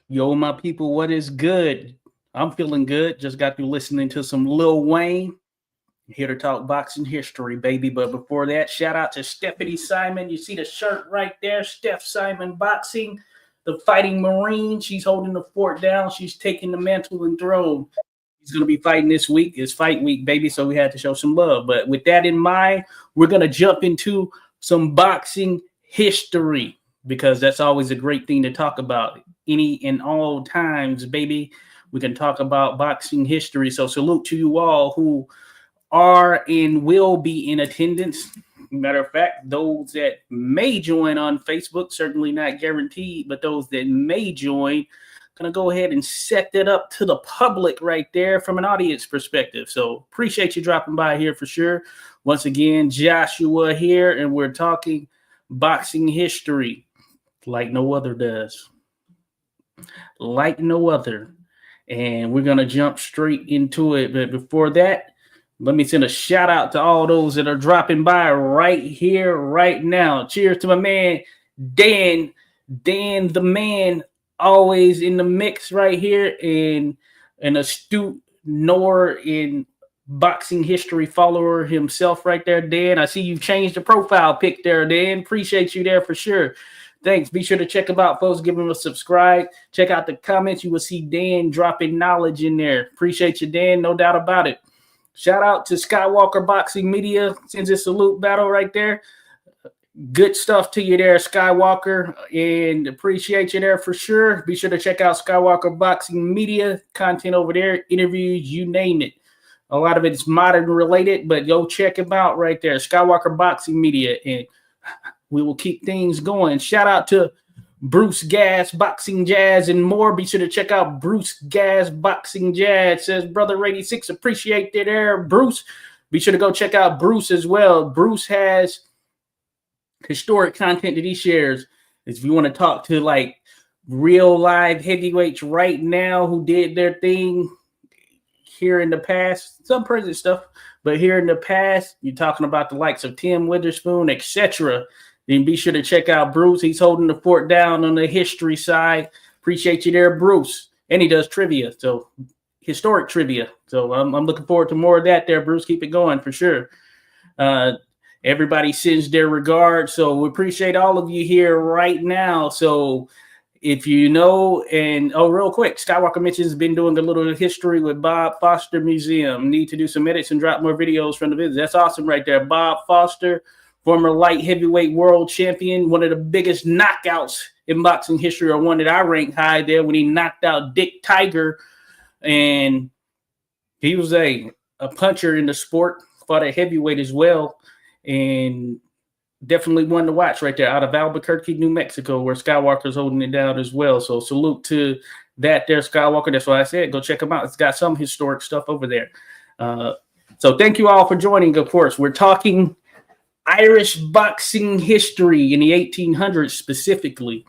Yo, my people, what is good? I'm feeling good. Just got through listening to some Lil Wayne. Here to talk boxing history, baby. But before that, shout out to Stephanie Simon. You see the shirt right there, Steph Simon Boxing, the fighting Marine. She's holding the fort down. She's taking the mantle and throne. He's going to be fighting this week. It's fight week, baby. So we had to show some love. But with that in mind, we're going to jump into some boxing history because that's always a great thing to talk about. Any and all times, baby, we can talk about boxing history. So salute to you all who are and will be in attendance. Matter of fact, those that may join on Facebook, certainly not guaranteed, but those that may join, gonna go ahead and set that up to the public right there from an audience perspective. So appreciate you dropping by here for sure. Once again, Joshua here, and we're talking boxing history like no other does. Like no other. And we're gonna jump straight into it. But before that, let me send a shout out to all those that are dropping by right here, right now. Cheers to my man, Dan. Dan, the man, always in the mix right here, and an astute knower in boxing history follower himself right there, Dan. I see you've changed the profile pic there, Dan. Appreciate you there for sure. Thanks. Be sure to check them out, folks. Give them a subscribe. Check out the comments. You will see Dan dropping knowledge in there. Appreciate you, Dan. No doubt about it. Shout out to Skywalker Boxing Media. Sends a salute battle right there. Good stuff to you there, Skywalker, and appreciate you there for sure. Be sure to check out Skywalker Boxing Media content over there, interviews, you name it. A lot of it is modern related, but go check them out right there, Skywalker Boxing Media, and we will keep things going. Shout out to Bruce Gas, Boxing Jazz, and more. Be sure to check out Bruce Gas, Boxing Jazz. Says Brother 86, appreciate it there, Bruce. Be sure to go check out Bruce as well. Bruce has historic content that he shares. If you want to talk to like real live heavyweights right now who did their thing here in the past, some present stuff, but here in the past, you're talking about the likes of Tim Witherspoon, etc., then be sure to check out Bruce. He's holding the fort down on the history side. Appreciate you there, Bruce. And he does trivia, so historic trivia. So I'm looking forward to more of that there, Bruce. Keep it going for sure. Everybody sends their regards, so we appreciate all of you here right now. So if you know, and real quick, Skywalker Mentions has been doing a little history with Bob Foster Museum. Need to do some edits and drop more videos from the visit. That's awesome right there. Bob Foster, former light heavyweight world champion, one of the biggest knockouts in boxing history, or one that I rank high there when he knocked out Dick Tiger. And he was a puncher in the sport, fought at heavyweight as well, and definitely one to watch right there out of Albuquerque, New Mexico, where Skywalker's holding it down as well. So salute to that there, Skywalker. That's what I said. Go check him out. It's got some historic stuff over there. So thank you all for joining, of course. We're talking Irish boxing history in the 1800s specifically.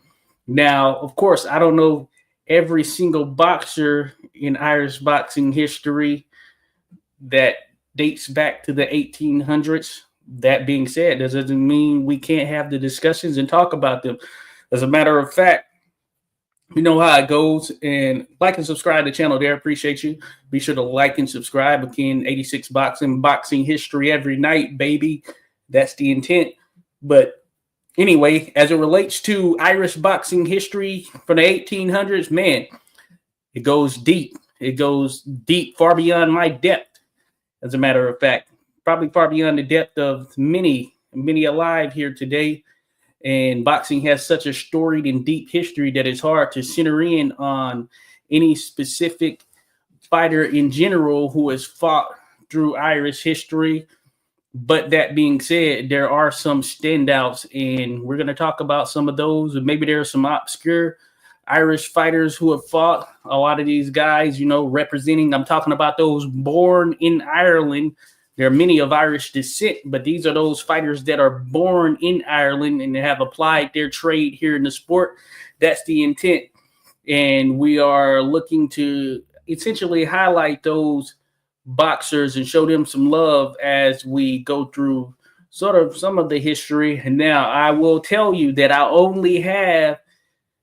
Now, of course, I don't know every single boxer in Irish boxing history that dates back to the 1800s. That being said, that doesn't mean we can't have the discussions and talk about them. As a matter of fact, you know how it goes. And like and subscribe to the channel there. Appreciate you. Be sure to like and subscribe. Again, 86 boxing history every night, baby. That's the intent. But anyway, as it relates to Irish boxing history from the 1800s, man, it goes deep. It goes deep, far beyond my depth, as a matter of fact. Probably far beyond the depth of many alive here today. And boxing has such a storied and deep history that it's hard to center in on any specific fighter in general who has fought through Irish history. But that being said, there are some standouts, and we're going to talk about some of those. And maybe there are some obscure Irish fighters who have fought. A lot of these guys, representing, I'm talking about those born in Ireland. There are many of Irish descent, but these are those fighters that are born in Ireland and have applied their trade here in the sport. That's the intent. And we are looking to essentially highlight those boxers and show them some love as we go through sort of some of the history. And now I will tell you that I only have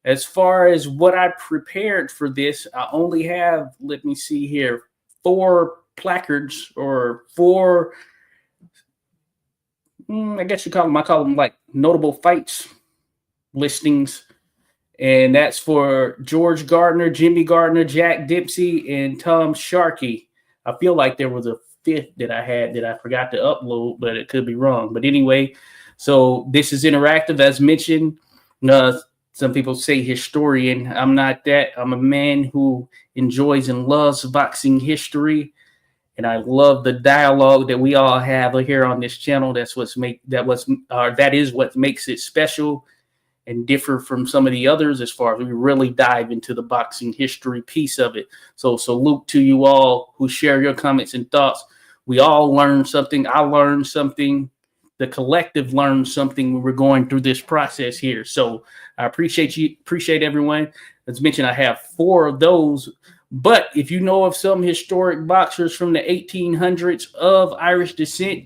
as far as what I prepared for this, I only have, let me see here, 4 placards or 4, I guess you call them, I call them like notable fights listings. And that's for George Gardner, Jimmy Gardner, Jack Dempsey, and Tom Sharkey. I feel like there was a 5th that I had that I forgot to upload, but it could be wrong. But anyway, so this is interactive, as mentioned. Some people say historian. I'm not that. I'm a man who enjoys and loves boxing history, and I love the dialogue that we all have here on this channel. That is what makes it special and differ from some of the others as far as we really dive into the boxing history piece of it. So salute to you all who share your comments and thoughts. We all learn something. I learned something. The collective learned something when we're going through this process here. So I appreciate everyone. As mentioned, I have 4 of those. But if you know of some historic boxers from the 1800s of Irish descent,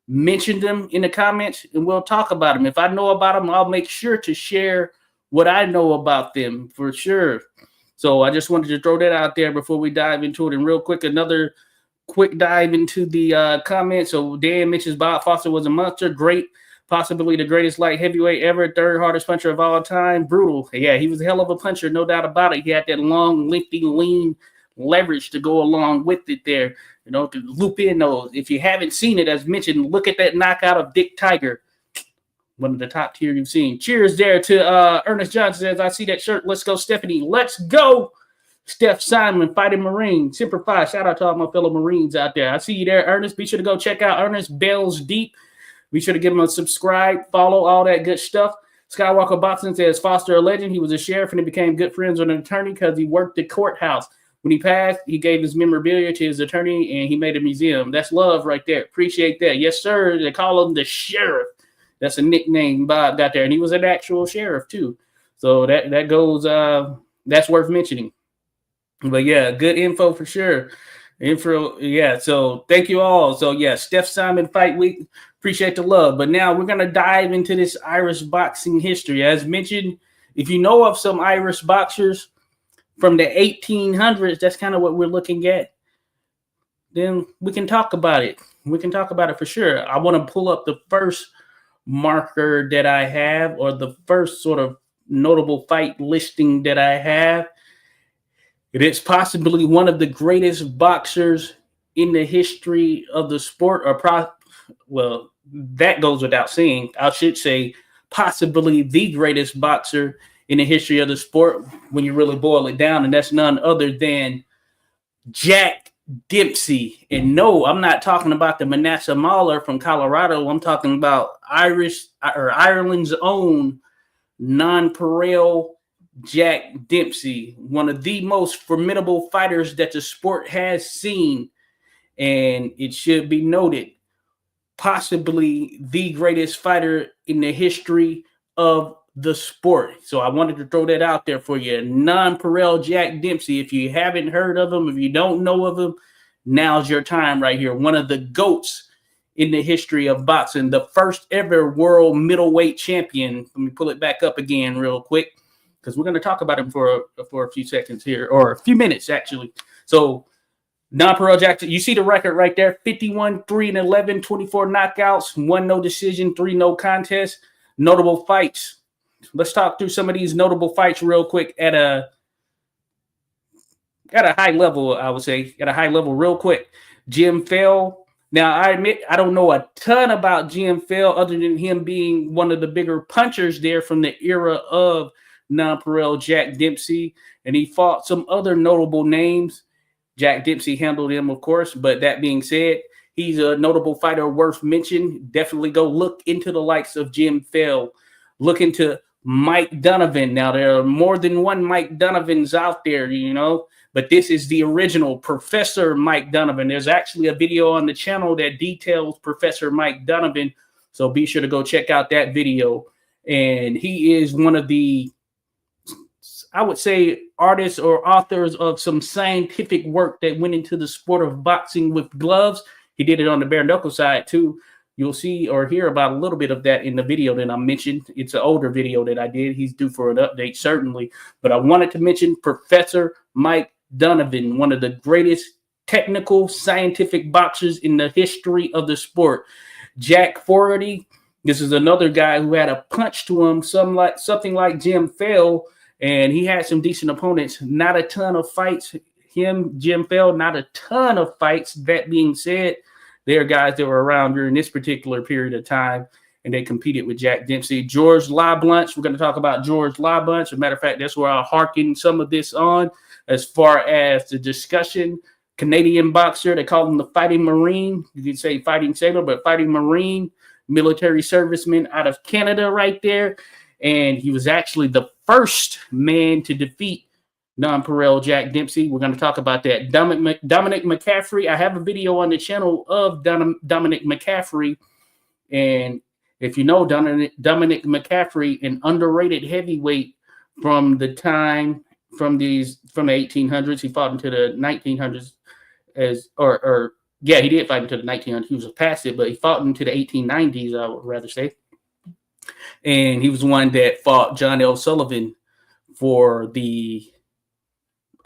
mention them in the comments and we'll talk about them. If I know about them, I'll make sure to share what I know about them for sure. So I just wanted to throw that out there before we dive into it. And real quick, another quick dive into the comments. So Dan mentions Bob Foster was a monster, great, possibly the greatest light heavyweight ever, 3rd hardest puncher of all time. Brutal. Yeah, he was a hell of a puncher, no doubt about it. He had that long, lengthy, lean leverage to go along with it there. You know, to loop in those. If you haven't seen it, as mentioned, look at that knockout of Dick Tiger. One of the top tier you've seen. Cheers there to Ernest Johnson says, I see that shirt. Let's go, Stephanie. Let's go. Steph Simon, Fighting Marine. Semper Fi. Shout out to all my fellow Marines out there. I see you there, Ernest. Be sure to go check out Ernest Bells Deep. Be sure to give him a subscribe, follow, all that good stuff. Skywalker Boxing says, Foster a legend. He was a sheriff and he became good friends with an attorney because he worked the courthouse. When he passed, he gave his memorabilia to his attorney and he made a museum. That's love right there. Appreciate that. Yes, sir. They call him the sheriff. That's a nickname Bob got there. And he was an actual sheriff too. So that goes, that's worth mentioning. But yeah, good info for sure. Yeah. So thank you all. So yeah, Steph Simon Fight Week. Appreciate the love. But now we're going to dive into this Irish boxing history. As mentioned, if you know of some Irish boxers from the 1800s, that's kind of what we're looking at, then we can talk about it. We can talk about it for sure. I want to pull up the first marker that I have, or the first sort of notable fight listing that I have. It is possibly one of the greatest boxers in the history of the sport, well, that goes without saying. I should say possibly the greatest boxer in the history of the sport when you really boil it down, and that's none other than Jack Dempsey. And no, I'm not talking about the Manasseh Mauler from Colorado. I'm talking about Ireland's own nonpareil Jack Dempsey, one of the most formidable fighters that the sport has seen. And it should be noted, possibly the greatest fighter in the history of the sport. So I wanted to throw that out there for you. Nonpareil Jack Dempsey. If you haven't heard of him, if you don't know of him, now's your time right here. One of the GOATs in the history of boxing, the first ever world middleweight champion. Let me pull it back up again real quick, because we're going to talk about him for a few seconds here, or a few minutes actually. So nonpareil Jack, you see the record right there: 51, 3-11, 24 knockouts, 1 no decision, 3 no contest. Notable fights. Let's talk through some of these notable fights real quick at a high level, I would say. At a high level real quick. Jim Fell. Now, I admit I don't know a ton about Jim Fell other than him being one of the bigger punchers there from the era of nonpareil Jack Dempsey. And he fought some other notable names. Jack Dempsey handled him, of course. But that being said, he's a notable fighter worth mention. Definitely go look into the likes of Jim Fell. Look into Mike Donovan. Now, there are more than one Mike Donovans out there, you know, but this is the original Professor Mike Donovan. There's actually a video on the channel that details Professor Mike Donovan, so be sure to go check out that video. And he is one of the, I would say, artists or authors of some scientific work that went into the sport of boxing with gloves. He did it on the bare-knuckle side, too. You'll see or hear about a little bit of that in the video that I mentioned. It's an older video that I did. He's due for an update, certainly. But I wanted to mention Professor Mike Donovan, one of the greatest technical scientific boxers in the history of the sport. Jack Fogarty, this is another guy who had a punch to him, something like Jim Fell, and he had some decent opponents. Not a ton of fights. Jim Fell, not a ton of fights. That being said, there are guys that were around during this particular period of time, and they competed with Jack Dempsey. George LeBlanc, we're going to talk about George LeBlanc. As a matter of fact, that's where I'll harken some of this on as far as the discussion. Canadian boxer, they call him the Fighting Marine. You could say Fighting Sailor, but Fighting Marine, military serviceman out of Canada right there. And he was actually the first man to defeat nonpareil Jack Dempsey. We're going to talk about that. Dominic McCaffrey. I have a video on the channel of Dominic McCaffrey. And if you know Dominic McCaffrey, an underrated heavyweight from the 1800s. He fought into the 1900s he did fight into the 1900s. He was past it, but he fought into the 1890s, I would rather say. And he was one that fought John L. Sullivan for the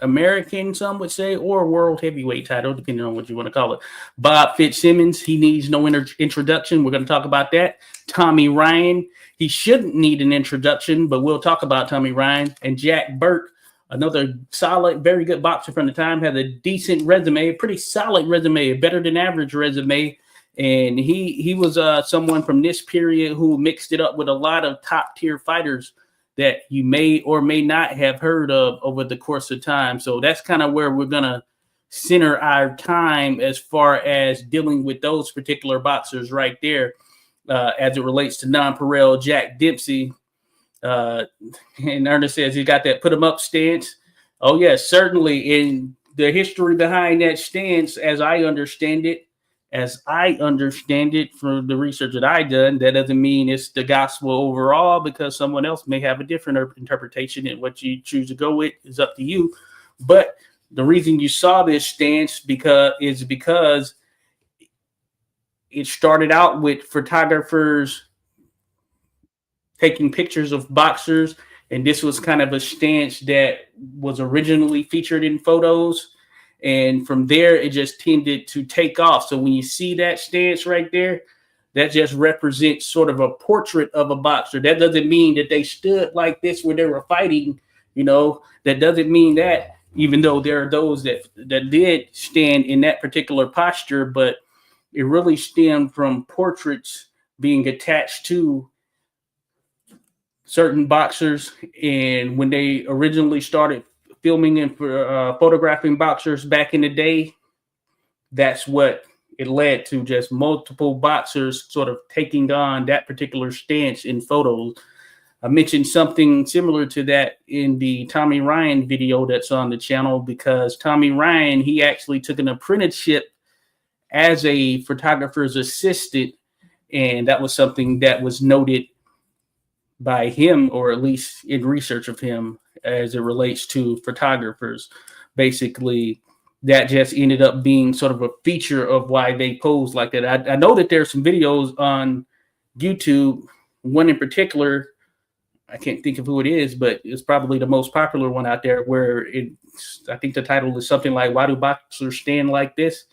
American, some would say, or world heavyweight title, depending on what you want to call it. Bob Fitzsimmons, he needs no introduction. We're going to talk about that. Tommy Ryan, he shouldn't need an introduction, but we'll talk about Tommy Ryan. And Jack Burke, another solid, very good boxer from the time, had a decent resume, a pretty solid resume, a better than average resume. And he was someone from this period who mixed it up with a lot of top tier fighters that you may or may not have heard of over the course of time. So that's kind of where we're going to center our time as far as dealing with those particular boxers right there as it relates to nonpareil Jack Dempsey. And Ernest says he got that put him up stance. Oh, yes, certainly. In the history behind that stance, as I understand it from the research that I done, that doesn't mean it's the gospel overall, because someone else may have a different interpretation, and what you choose to go with is up to you. But the reason you saw this stance because it started out with photographers taking pictures of boxers, and this was kind of a stance that was originally featured in photos. And from there, it just tended to take off. So when you see that stance right there, that just represents sort of a portrait of a boxer. That doesn't mean that they stood like this when they were fighting. That doesn't mean that, even though there are those that did stand in that particular posture, but it really stemmed from portraits being attached to certain boxers. And when they originally started filming and photographing boxers back in the day, that's what it led to, just multiple boxers sort of taking on that particular stance in photos. I mentioned something similar to that in the Tommy Ryan video that's on the channel, because Tommy Ryan, he actually took an apprenticeship as a photographer's assistant, and that was something that was noted by him, or at least in research of him, as it relates to photographers. Basically, that just ended up being sort of a feature of why they pose like that. I know that there's some videos on YouTube, one in particular, I can't think of who it is, but it's probably the most popular one out there, where I think the title is something like, "Why Do Boxers Stand Like This?"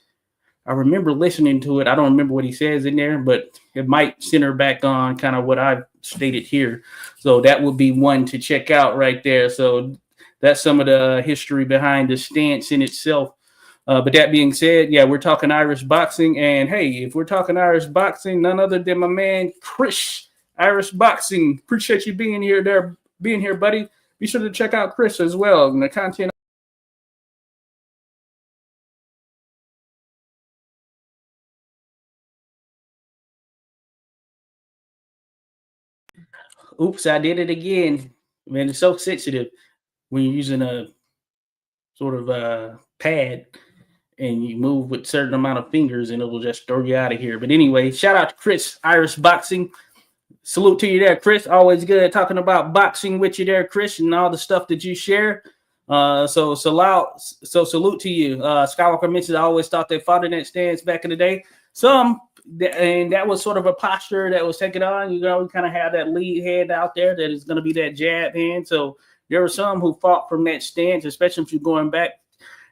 I remember listening to it. I don't remember what he says in there, but it might center back on kind of what I've stated here. So that would be one to check out right there. So that's some of the history behind the stance in itself. But that being said, yeah, we're talking Irish boxing. And hey, if we're talking Irish boxing, none other than my man, Chris, Irish Boxing. Appreciate you being here, buddy. Be sure to check out Chris as well, and the content. Oops, I did it again. Man, it's so sensitive when you're using a sort of a pad and you move with a certain amount of fingers, and it will just throw you out of here. But anyway, shout out to Chris, Irish Boxing. Salute to you there, Chris. Always good talking about boxing with you there, Chris, and all the stuff that you share. So salute to you. Skywalker mentioned I always thought they fought in that stance back in the day. Some and that was sort of a posture that was taken on. You know, you kind of have that lead hand out there that is going to be that jab hand. So there were some who fought from that stance, especially if you're going back,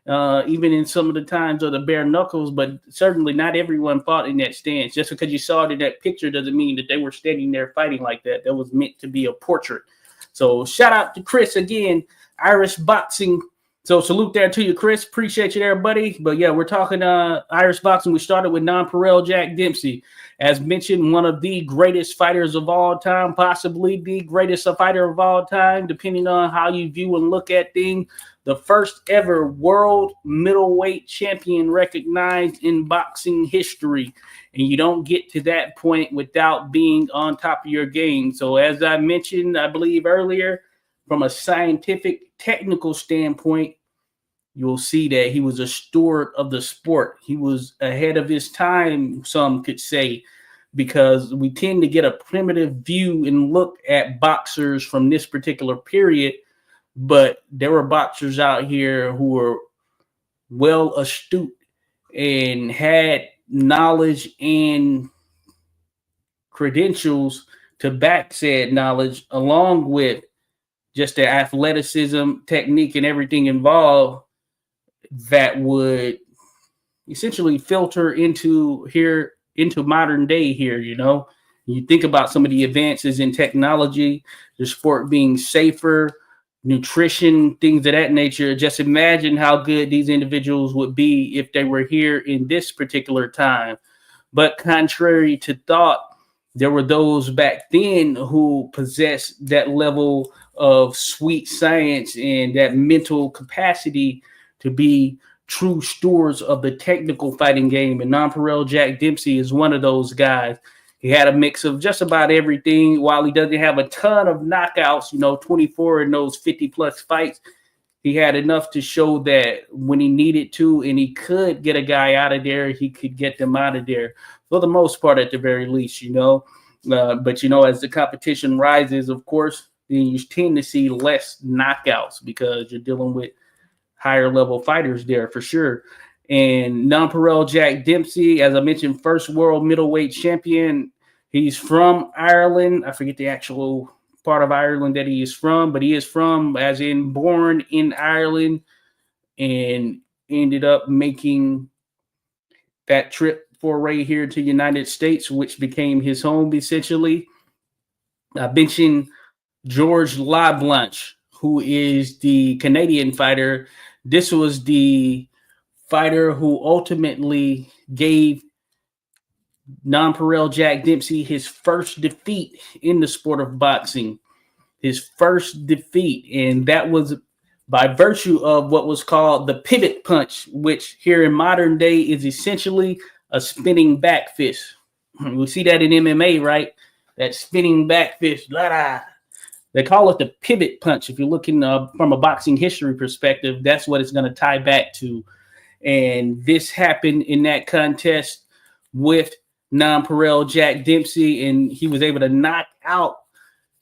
even in some of the times of the bare knuckles. But certainly not everyone fought in that stance. Just because you saw it in that picture doesn't mean that they were standing there fighting like that. That was meant to be a portrait. So shout out to Chris again, Irish Boxing. So salute there to you, Chris. Appreciate you there, buddy. But yeah, we're talking Irish boxing. We started with Nonpareil Jack Dempsey. As mentioned, one of the greatest fighters of all time, possibly the greatest fighter of all time, depending on how you view and look at things. The first ever world middleweight champion recognized in boxing history. And you don't get to that point without being on top of your game. So as I mentioned, I believe earlier, from a scientific, technical standpoint, you'll see that he was a steward of the sport. He was ahead of his time, some could say, because we tend to get a primitive view and look at boxers from this particular period. But there were boxers out here who were well astute and had knowledge and credentials to back said knowledge, along with just the athleticism, technique, and everything involved that would essentially filter into modern day here, you know. You think about some of the advances in technology, the sport being safer, nutrition, things of that nature. Just imagine how good these individuals would be if they were here in this particular time. But contrary to thought, there were those back then who possessed that level of sweet science and that mental capacity to be true stewards of the technical fighting game. And Nonpareil Jack Dempsey is one of those guys. He had a mix of just about everything. While he doesn't have a ton of knockouts, 24 in those 50-plus fights, he had enough to show that when he needed to and he could get a guy out of there, he could get them out of there for the most part, at the very least, But, as the competition rises, of course, then you tend to see less knockouts because you're dealing with higher level fighters there for sure. And Nonpareil Jack Dempsey, as I mentioned, first world middleweight champion. He's from Ireland. I forget the actual part of Ireland that he is from, but he is from, as in born in Ireland, and ended up making that trip foray here to the United States, which became his home essentially. I mentioned George LeBlanc, who is the Canadian fighter. This was the fighter who ultimately gave Nonpareil Jack Dempsey his first defeat in the sport of boxing. His first defeat, and that was by virtue of what was called the pivot punch, which here in modern day is essentially a spinning back fist. We see that in MMA, right? That spinning back fist. They call it the pivot punch. If you're looking from a boxing history perspective, that's what it's going to tie back to. And this happened in that contest with Nonpareil Jack Dempsey, and he was able to knock out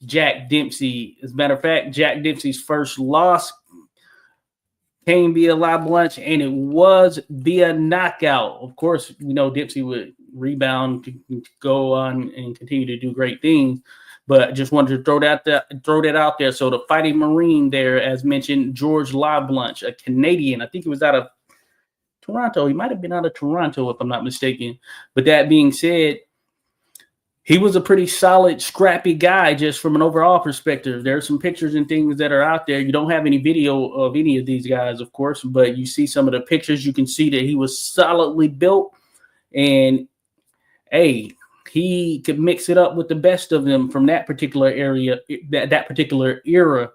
Jack Dempsey. As a matter of fact, Jack Dempsey's first loss came via LeBlanc, and it was via knockout. Of course, Dempsey would rebound to go on and continue to do great things. But I just wanted to throw that out there. So the Fighting Marine there, as mentioned, George LeBlanc, a Canadian. I think he was out of Toronto. He might have been out of Toronto, if I'm not mistaken. But that being said, he was a pretty solid, scrappy guy just from an overall perspective. There are some pictures and things that are out there. You don't have any video of any of these guys, of course, but you see some of the pictures. You can see that he was solidly built. And, hey, he could mix it up with the best of them from that particular area, that particular era.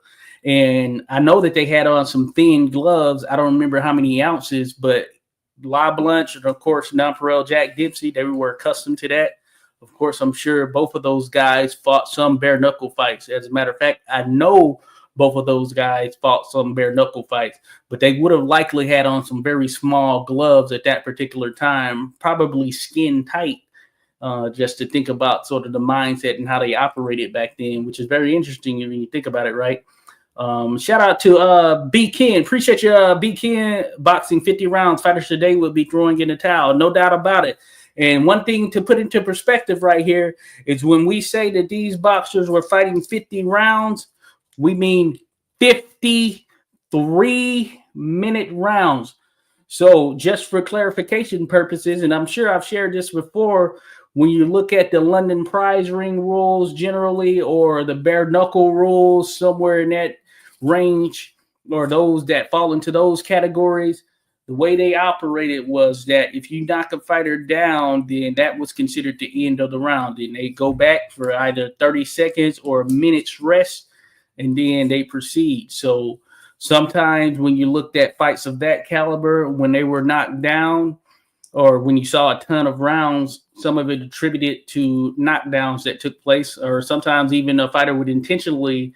And I know that they had on some thin gloves. I don't remember how many ounces, but LeBlanc and, of course, Nonpareil Jack Dempsey, they were accustomed to that. Of course, I'm sure both of those guys fought some bare-knuckle fights. As a matter of fact, I know both of those guys fought some bare-knuckle fights, but they would have likely had on some very small gloves at that particular time, probably skin tight, just to think about sort of the mindset and how they operated back then, which is very interesting when you think about it, right? Shout out to B. Ken. Appreciate you, B. Ken. Boxing 50 rounds. Fighters today will be throwing in the towel. No doubt about it. And one thing to put into perspective right here is when we say that these boxers were fighting 50 rounds, we mean 53-minute rounds. So just for clarification purposes, and I'm sure I've shared this before, when you look at the London prize ring rules generally, or the bare-knuckle rules, somewhere in that range, or those that fall into those categories, the way they operated was that if you knock a fighter down, then that was considered the end of the round. And they go back for either 30 seconds or a minute's rest, and then they proceed. So sometimes when you looked at fights of that caliber, when they were knocked down, or when you saw a ton of rounds, some of it attributed to knockdowns that took place, or sometimes even a fighter would intentionally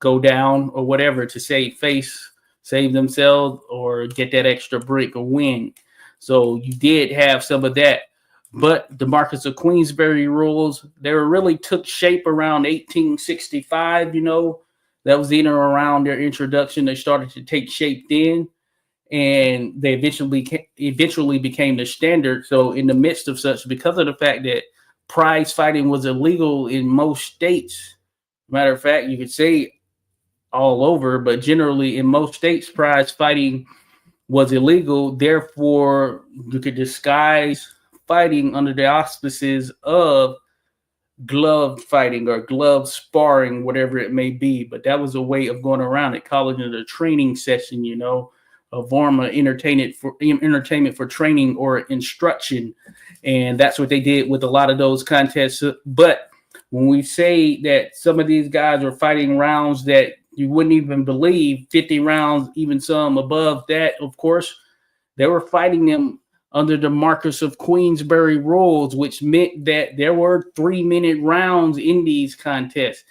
go down or whatever to save face, save themselves, or get that extra break or win. So you did have some of that. But the Marcus of Queensberry rules, they really took shape around 1865, That was in or around their introduction. They started to take shape then, and they eventually became the standard. So in the midst of such, because of the fact that prize fighting was illegal in most states, matter of fact, you could say all over, but generally in most states, prize fighting was illegal. Therefore, you could disguise fighting under the auspices of glove fighting or glove sparring, whatever it may be. But that was a way of going around it, calling it a training session, a form of entertainment for training or instruction. And that's what they did with a lot of those contests. But when we say that some of these guys were fighting rounds that you wouldn't even believe, 50 rounds, even some above that, of course, they were fighting them under the Marcus of Queensberry rules, which meant that there were 3-minute rounds in these contests.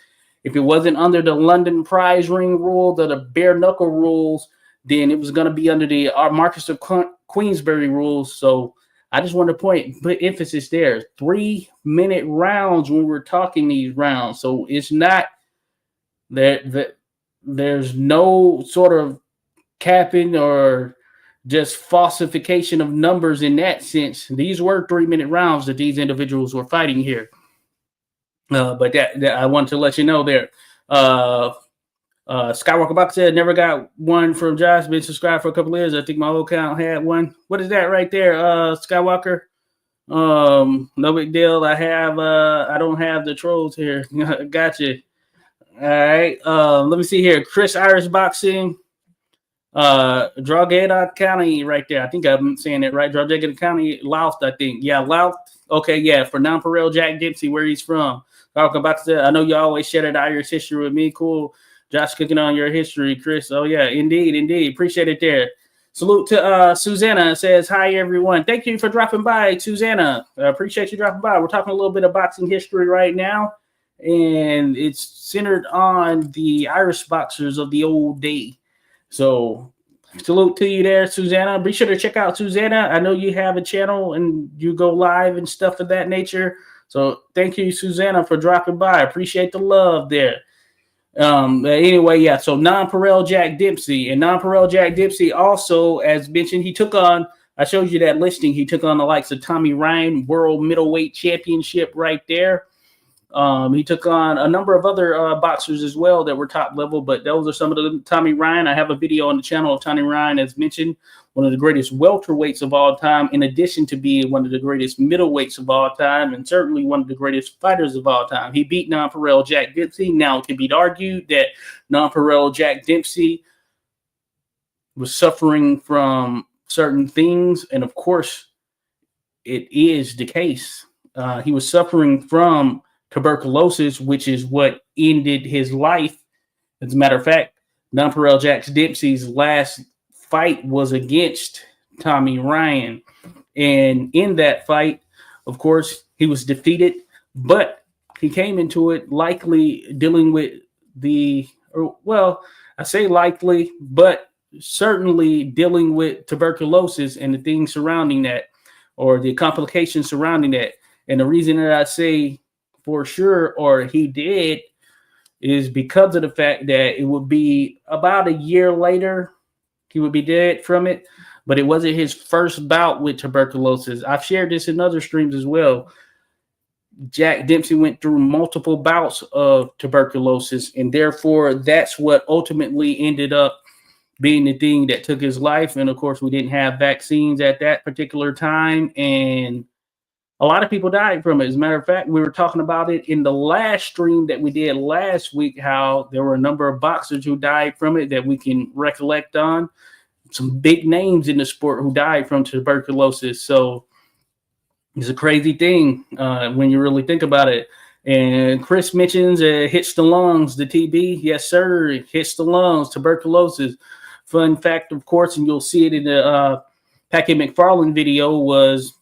If it wasn't under the London prize ring rules or the bare-knuckle rules, then it was going to be under the Marcus of Queensberry rules. So I just want to put emphasis there. 3-minute rounds when we're talking these rounds. So it's not that there's no sort of capping or just falsification of numbers in that sense. These were 3-minute rounds that these individuals were fighting here. But that I want to let you know there. Skywalker Box said, never got one from Josh. Been subscribed for a couple of years. I think my old account had one. What is that right there, Skywalker? No big deal. I don't have the trolls here. Gotcha. All right. Let me see here. Chris Irish Boxing. Drogheda County right there. I think I'm saying it right. Drogheda County, Louth, I think. Yeah, Louth. Okay, yeah, for Nonpareil Jack Dempsey, where he's from. Talking about that. I know you always share that Irish history with me. Cool. Josh cooking on your history, Chris. Oh, yeah, indeed. Appreciate it there. Salute to Susanna. Says, hi, everyone. Thank you for dropping by, Susanna. I appreciate you dropping by. We're talking a little bit of boxing history right now, and it's centered on the Irish boxers of the old day. So salute to you there, Susanna. Be sure to check out Susanna. I know you have a channel and you go live and stuff of that nature. So thank you, Susanna, for dropping by. I appreciate the love there. Anyway, yeah, so Nonpareil Jack Dempsey. And Nonpareil Jack Dempsey also, as mentioned, he took on, I showed you that listing, he took on the likes of Tommy Ryan, World Middleweight Championship right there. He took on a number of other boxers as well that were top level, but those are some of the Tommy Ryan. I have a video on the channel of Tommy Ryan, as mentioned, one of the greatest welterweights of all time, in addition to being one of the greatest middleweights of all time, and certainly one of the greatest fighters of all time. He beat Nonpareil Jack Dempsey. Now it can be argued that Nonpareil Jack Dempsey was suffering from certain things, and of course, it is the case. He was suffering from tuberculosis, which is what ended his life. As a matter of fact, Nonpareil Jack Dempsey's last fight was against Tommy Ryan. And in that fight, of course, he was defeated, but he came into it likely dealing with I say likely, but certainly dealing with tuberculosis and the things surrounding that, or the complications surrounding that. And the reason that I say for sure, or he did, is because of the fact that it would be about a year later, he would be dead from it. but it wasn't his first bout with tuberculosis. I've shared this in other streams as well. Jack Dempsey went through multiple bouts of tuberculosis, and therefore that's what ultimately ended up being the thing that took his life. And of course, we didn't have vaccines at that particular time, and a lot of people died from it. As a matter of fact, we were talking about it in the last stream that we did last week, how there were a number of boxers who died from it that we can recollect on. Some big names in the sport who died from tuberculosis. So it's a crazy thing when you really think about it. And Chris mentions hits the lungs, the TB. Yes, sir. It hits the lungs, tuberculosis. Fun fact, of course, and you'll see it in the Packy McFarland video, was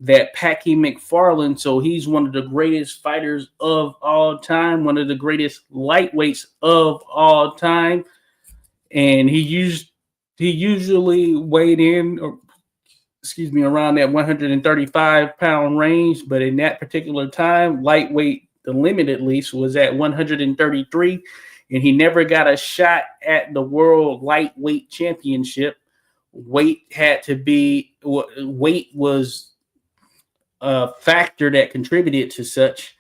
that Packy McFarland, so he's one of the greatest fighters of all time, one of the greatest lightweights of all time. And he usually weighed in, around that 135-pound range. But in that particular time, lightweight, the limit at least, was at 133. And he never got a shot at the world lightweight championship. Weight was a factor that contributed to such.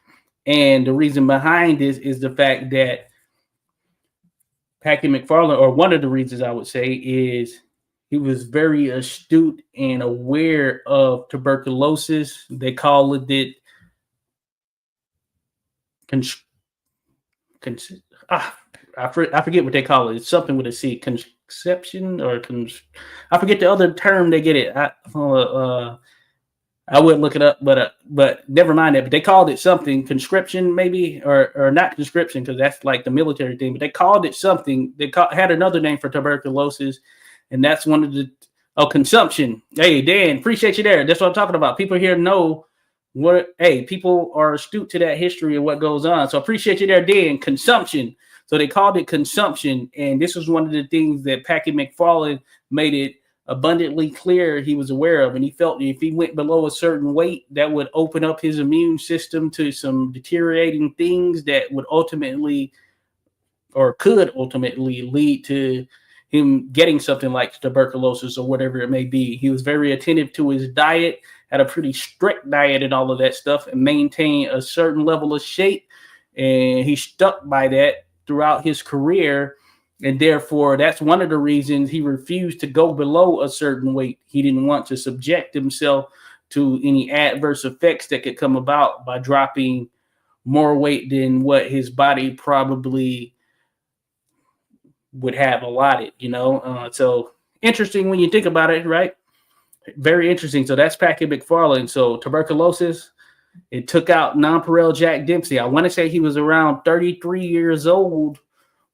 And the reason behind this is the fact that Packy McFarland, or one of the reasons I would say, is he was very astute and aware of tuberculosis. They call it I forget what they call it. It's something with a C, conception, or I forget the other term they get it. I wouldn't look it up, but never mind that. But they called it something, conscription maybe, or not conscription, because that's like the military thing. But they called it something. Had another name for tuberculosis, and that's one of the consumption. Hey, Dan, appreciate you there. That's what I'm talking about. People here know what. Hey, people are astute to that history of what goes on. So appreciate you there, Dan. Consumption. So they called it consumption, and this was one of the things that Packy McFarland made it abundantly clear he was aware of. And he felt if he went below a certain weight, that would open up his immune system to some deteriorating things that would ultimately, or could ultimately, lead to him getting something like tuberculosis or whatever it may be. He was very attentive to his diet, had a pretty strict diet and all of that stuff, and maintained a certain level of shape. And he stuck by that throughout his career. And therefore, that's one of the reasons he refused to go below a certain weight. He didn't want to subject himself to any adverse effects that could come about by dropping more weight than what his body probably would have allotted, So interesting when you think about it, right? Very interesting. So that's Packy McFarland. So tuberculosis, it took out nonpareil Jack Dempsey. I want to say he was around 33 years old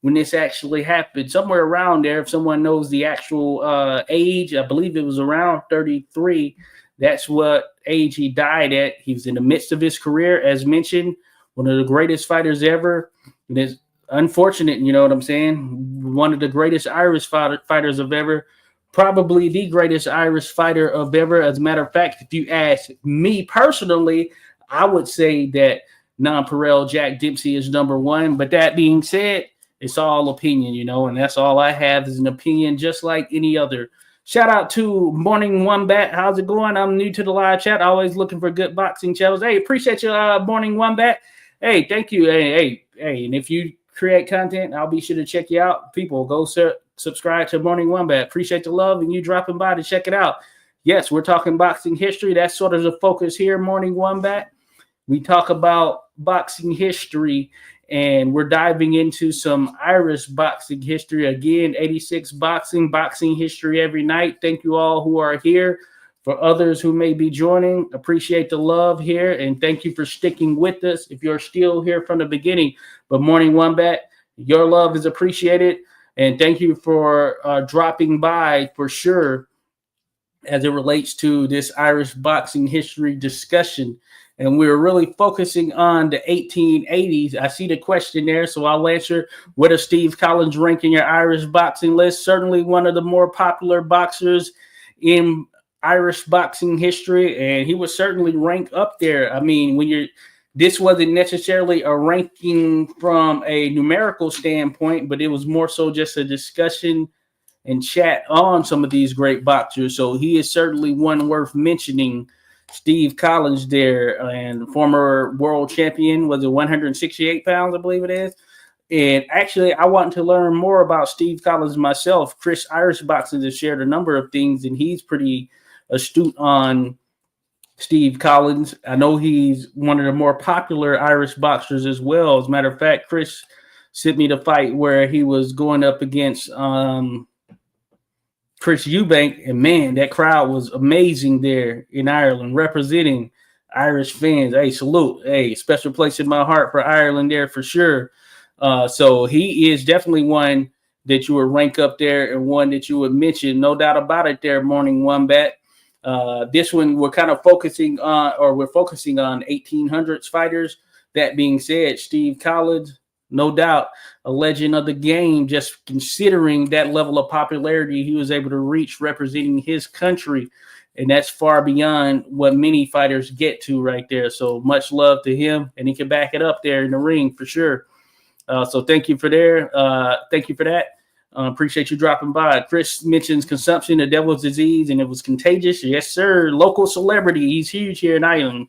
when this actually happened, somewhere around there. If someone knows the actual age, I believe it was around 33. That's what age he died at. He was in the midst of his career, as mentioned, one of the greatest fighters ever. And it's unfortunate, you know what I'm saying? One of the greatest Irish fighters of ever, probably the greatest Irish fighter of ever. As a matter of fact, if you ask me personally, I would say that nonpareil Jack Dempsey is number one. But that being said, it's all opinion, and that's all I have is an opinion, just like any other. Shout out to Morning Wombat. How's it going? I'm new to the live chat. Always looking for good boxing channels. Hey, appreciate you, Morning Wombat. Hey, thank you. Hey. And if you create content, I'll be sure to check you out. People, go subscribe to Morning Wombat. Appreciate the love and you dropping by to check it out. Yes, we're talking boxing history. That's sort of the focus here, Morning Wombat. We talk about boxing history, and we're diving into some Irish boxing history. Again, 86 boxing history every night. Thank you all who are here. For others who may be joining, appreciate the love here, and thank you for sticking with us if you're still here from the beginning. But Morning Wombat, your love is appreciated, and thank you for dropping by for sure as it relates to this Irish boxing history discussion. And we're really focusing on the 1880s. I see the question there, so I'll answer. Where does Steve Collins rank in your Irish boxing list? Certainly one of the more popular boxers in Irish boxing history, and he would certainly rank up there. I mean, this wasn't necessarily a ranking from a numerical standpoint, but it was more so just a discussion and chat on some of these great boxers. So he is certainly one worth mentioning. Steve Collins there, and former world champion, was it 168 pounds, I believe it is. And actually, I want to learn more about Steve Collins myself. Chris Irish Boxing has shared a number of things, and he's pretty astute on Steve Collins. I know he's one of the more popular Irish boxers as well. As a matter of fact, Chris sent me the fight where he was going up against Chris Eubank, and man, that crowd was amazing there in Ireland, representing Irish fans. Hey, salute. Hey, special place in my heart for Ireland there for sure. So he is definitely one that you would rank up there and one that you would mention, no doubt about it there, Morning Wombat. This one we're kind of focusing on 1800s fighters. That being said, Steve Collins, no doubt a legend of the game, just considering that level of popularity he was able to reach representing his country. And that's far beyond what many fighters get to right there. So much love to him, and he can back it up there in the ring for sure. So thank you for that. Appreciate you dropping by. Chris mentions consumption, the devil's disease, and it was contagious. Yes, sir. Local celebrity. He's huge here in Ireland.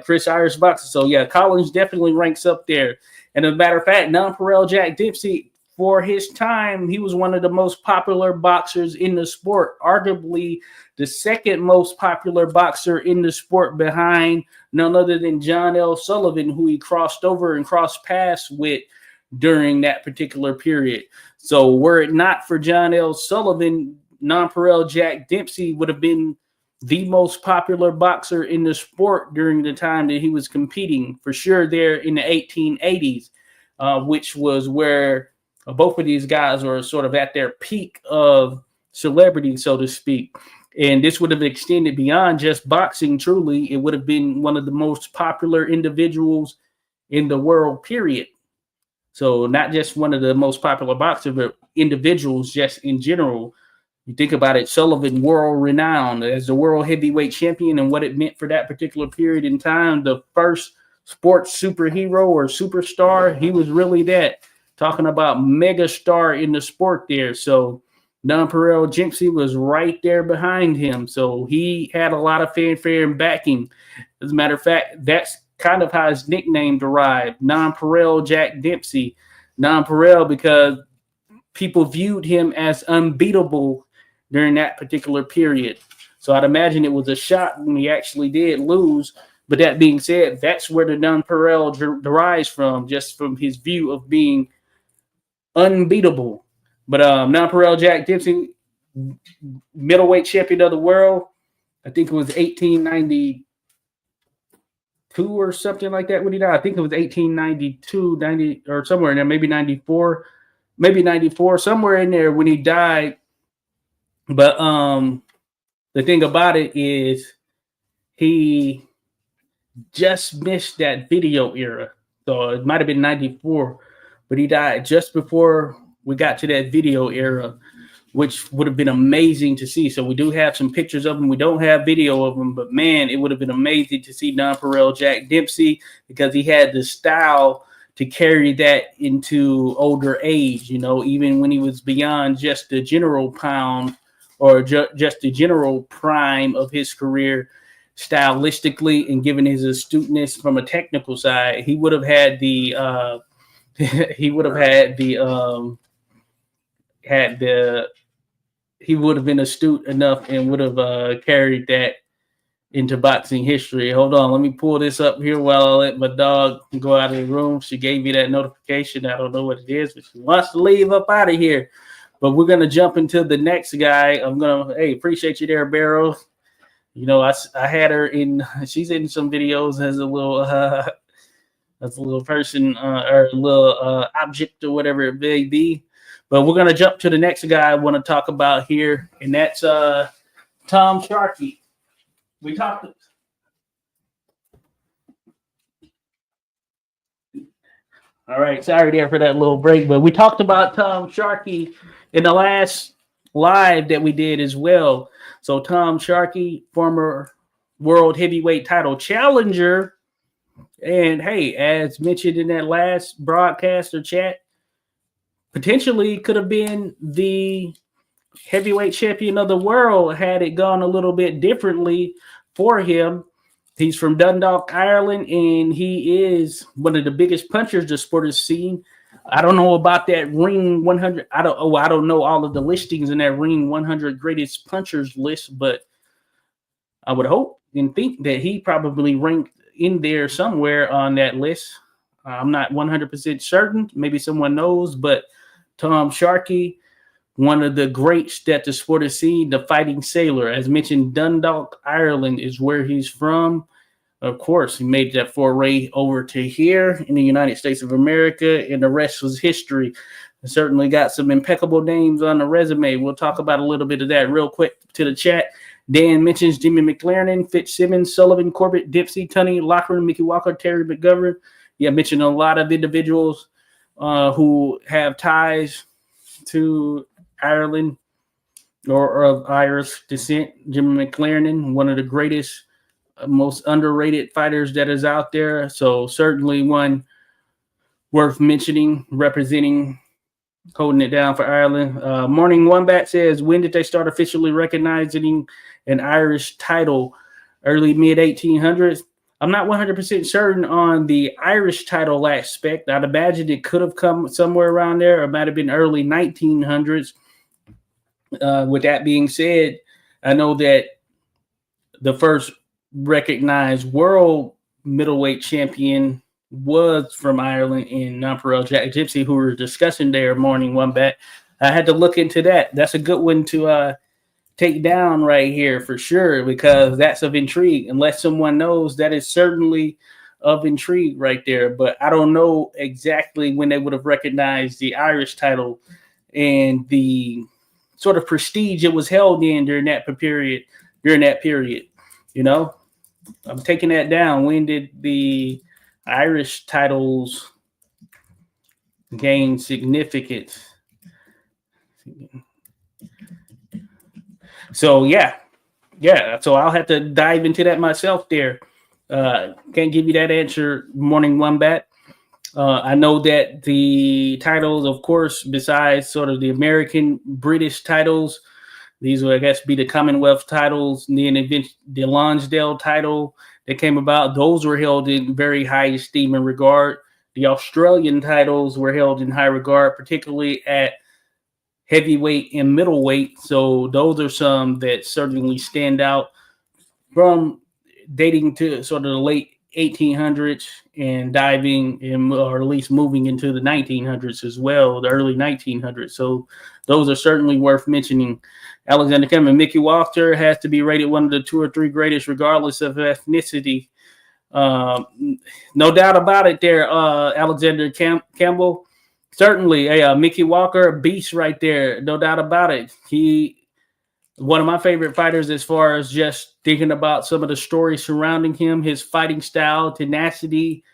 Chris Irish Boxer. So yeah, Collins definitely ranks up there. And as a matter of fact, Nonpareil Jack Dempsey, for his time, he was one of the most popular boxers in the sport, arguably the second most popular boxer in the sport behind none other than John L. Sullivan, who he crossed over and crossed paths with during that particular period. So were it not for John L. Sullivan, Nonpareil Jack Dempsey would have been the most popular boxer in the sport during the time that he was competing, for sure, there in the 1880s, which was where both of these guys were sort of at their peak of celebrity, so to speak. And this would have extended beyond just boxing, truly. It would have been one of the most popular individuals in the world, period. So not just one of the most popular boxers, but individuals just in general. You think about it, Sullivan, world renowned as the world heavyweight champion, and what it meant for that particular period in time. The first sports superhero or superstar, he was really that. Talking about mega star in the sport there. So Nonpareil Dempsey was right there behind him. So he had a lot of fanfare and backing. As a matter of fact, that's kind of how his nickname derived, Nonpareil Jack Dempsey. Nonpareil because people viewed him as unbeatable during that particular period. So I'd imagine it was a shot when he actually did lose. But that being said, that's where the Nonpareil derives from, just from his view of being unbeatable. But Nonpareil Jack Dempsey, middleweight champion of the world, I think it was 1892 or something like that when he died. I think it was 1892, 90 or somewhere in there, maybe 94, somewhere in there when he died. But the thing about it is he just missed that video era. So it might have been 94, but he died just before we got to that video era, which would have been amazing to see. So we do have some pictures of him. We don't have video of him, but man, it would have been amazing to see Nonpareil Jack Dempsey because he had the style to carry that into older age, even when he was beyond just the general pound or just the general prime of his career, stylistically and given his astuteness from a technical side, he would have had he would have been astute enough and would have carried that into boxing history. Hold on, let me pull this up here while I let my dog go out of the room. She gave me that notification. I don't know what it is, but she wants to leave up out of here. But we're gonna jump into the next guy. Appreciate you there, Barrow. I had her she's in some videos as a little person or a little object or whatever it may be. But we're gonna jump to the next guy I want to talk about here, and that's Tom Sharkey. We talked. All right, sorry there for that little break, but we talked about Tom Sharkey in the last live that we did as well. So Tom Sharkey, former world heavyweight title challenger, and hey, as mentioned in that last broadcast or chat, potentially could have been the heavyweight champion of the world had it gone a little bit differently for him. He's from Dundalk, Ireland, and he is one of the biggest punchers the sport has seen. I don't know about that Ring 100. I don't know all of the listings in that Ring 100 greatest punchers list, but I would hope and think that he probably ranked in there somewhere on that list. I'm not 100% certain. Maybe someone knows, but Tom Sharkey, one of the greats that the sport has seen, the fighting sailor. As mentioned, Dundalk, Ireland is where he's from. Of course, he made that foray over to here in the United States of America, and the rest was history. Certainly got some impeccable names on the resume. We'll talk about a little bit of that real quick to the chat. Dan mentions Jimmy McLaren, Fitzsimmons, Sullivan, Corbett, Dipsy, Tunney, Lochran, Mickey Walker, Terry McGovern. Yeah, mentioned a lot of individuals who have ties to Ireland or of Irish descent. Jimmy McLaren, one of the greatest, most underrated fighters that is out there. So certainly one worth mentioning, representing, holding it down for Ireland. Morning Wombat says, when did they start officially recognizing an Irish title? Early mid-1800s. I'm not 100% certain on the Irish title aspect. I'd imagine it could have come somewhere around there. It might have been early 1900s. With that being said, I know that the first recognized world middleweight champion was from Ireland in Nonpareil Jack Gypsy, who we were discussing there, Morning Wombat. I had to look into that. That's a good one to take down right here for sure, because that's of intrigue. Unless someone knows, that is certainly of intrigue right there. But I don't know exactly when they would have recognized the Irish title and the sort of prestige it was held in during that period. You know, I'm taking that down. When did the Irish titles gain significance? So yeah. So I'll have to dive into that myself there. Can't give you that answer, Morning Wombat. I know that the titles, of course, besides sort of the American, British titles, these would, I guess, be the Commonwealth titles, and then the Lonsdale title that came about. Those were held in very high esteem and regard. The Australian titles were held in high regard, particularly at heavyweight and middleweight. So those are some that certainly stand out from dating to sort of the late 1800s and diving in, or at least moving into the 1900s as well, the early 1900s. So those are certainly worth mentioning. Alexander Campbell, Mickey Walker has to be rated one of the 2 or 3 greatest, regardless of ethnicity. No doubt about it there, Alexander Campbell. Certainly, Mickey Walker, beast right there. No doubt about it. He, one of my favorite fighters as far as just thinking about some of the stories surrounding him, his fighting style, tenacity,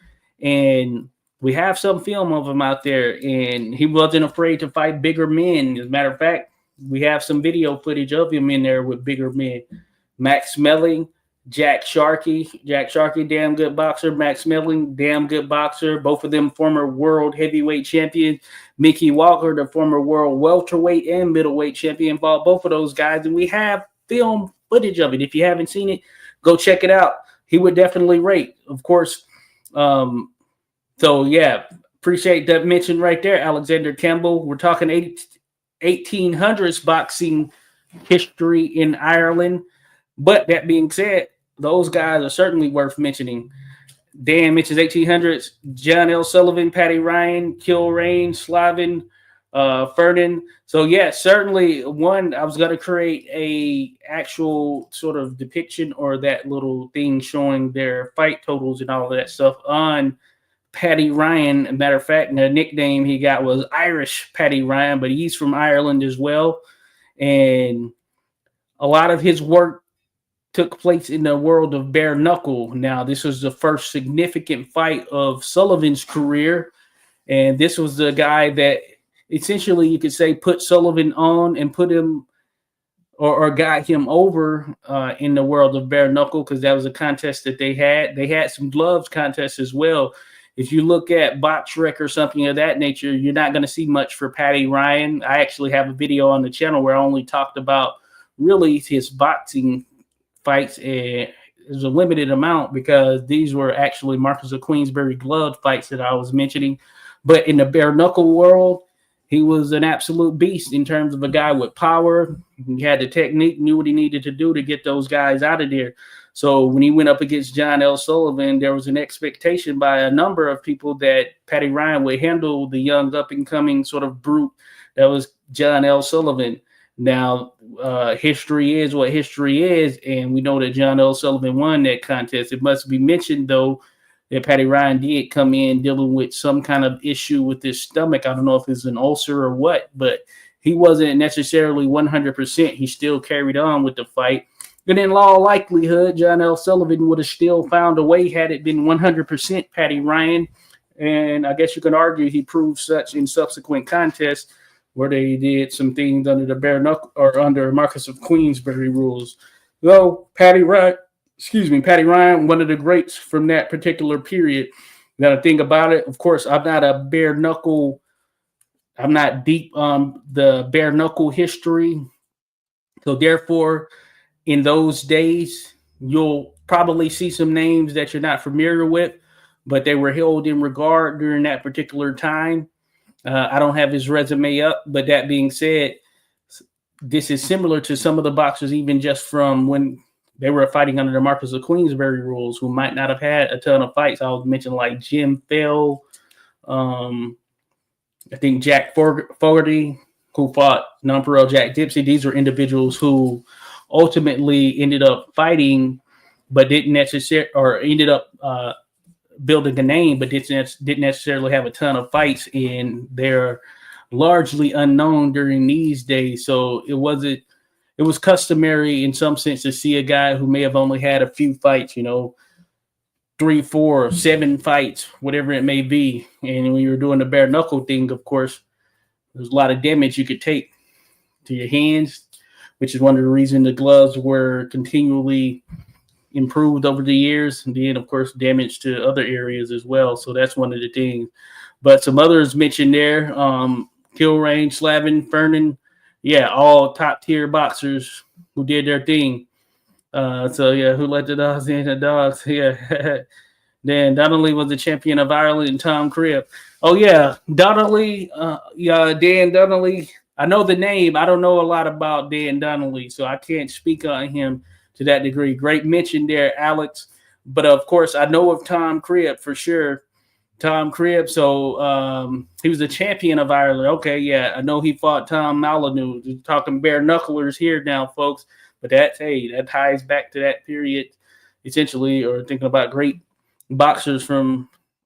and we have some film of him out there, and he wasn't afraid to fight bigger men. As a matter of fact, we have some video footage of him in there with bigger men. Max Smelling, Jack Sharkey, damn good boxer. Max Smelling, damn good boxer. Both of them former world heavyweight champions. Mickey Walker, the former world welterweight and middleweight champion, fought both of those guys. And we have film footage of it. If you haven't seen it, go check it out. He would definitely rate, of course. So, yeah, appreciate that mention right there, Alexander Campbell. We're talking 1800s boxing history in Ireland. But that being said, those guys are certainly worth mentioning. Dan mentions 1800s, John L. Sullivan, Paddy Ryan, Kilrain, Slavin, Fernan. So, yeah, certainly one, I was going to create a actual sort of depiction or that little thing showing their fight totals and all of that stuff on Paddy Ryan. As a matter of fact, the nickname he got was Irish Paddy Ryan, but he's from Ireland as well. And a lot of his work took place in the world of bare-knuckle. Now, this was the first significant fight of Sullivan's career, and this was the guy that essentially, you could say, put Sullivan on and put him or got him over in the world of bare-knuckle, because that was a contest that they had. They had some gloves contests as well. if you look at Box Rec or something of that nature, you're not going to see much for Paddy Ryan. I actually have a video on the channel where I only talked about really his boxing fights, and there's a limited amount because these were actually Marcus of Queensberry glove fights that I was mentioning. But in the bare knuckle world, he was an absolute beast in terms of a guy with power. He had the technique, knew what he needed to do to get those guys out of there. So when he went up against John L. Sullivan, there was an expectation by a number of people that Paddy Ryan would handle the young up-and-coming sort of brute that was John L. Sullivan. Now, history is what history is, and we know that John L. Sullivan won that contest. It must be mentioned, though, that Paddy Ryan did come in dealing with some kind of issue with his stomach. I don't know if it's an ulcer or what, but he wasn't necessarily 100%. He still carried on with the fight. And in all likelihood, John L. Sullivan would have still found a way had it been 100% Paddy Ryan. And I guess you can argue he proved such in subsequent contests where they did some things under the bare knuckle or under Marcus of Queensberry rules. Though Paddy Ryan, one of the greats from that particular period. Now, the thing about it, of course, I'm not a bare knuckle. I'm not deep on the bare knuckle history. So therefore, in those days, you'll probably see some names that you're not familiar with, but they were held in regard during that particular time. I don't have his resume up, but that being said, this is similar to some of the boxers, even just from when they were fighting under the Marcus of Queensberry rules, who might not have had a ton of fights. I was mentioning like Jim Fell, I think Jack Fogarty, who fought Nonpareil Jack Dempsey. These were individuals who ultimately ended up fighting, but didn't necessarily, or ended up building a name, but didn't necessarily have a ton of fights, and they're largely unknown during these days. So it was customary in some sense to see a guy who may have only had a few fights, 3, 4, 7 fights, whatever it may be. And when you're doing the bare knuckle thing, of course, there's a lot of damage you could take to your hands, which is one of the reasons the gloves were continually improved over the years. And then, of course, damage to other areas as well. So that's one of the things. But some others mentioned there, Kilrain, Slavin, Fernan, yeah, all top-tier boxers who did their thing. Who let the dogs in? The dogs, yeah. Then Donnelly was the champion of Ireland, and Tom Cribb. Oh, yeah, Donnelly, Dan Donnelly. I know the name. I don't know a lot about Dan Donnelly, so I can't speak on him to that degree. Great mention there, Alex. But, of course, I know of Tom Cribb for sure. Tom Cribb, so he was the champion of Ireland. Okay, yeah, I know he fought Tom Molyneux. We're talking bare knucklers here now, folks. But that ties back to that period, essentially, or thinking about great boxers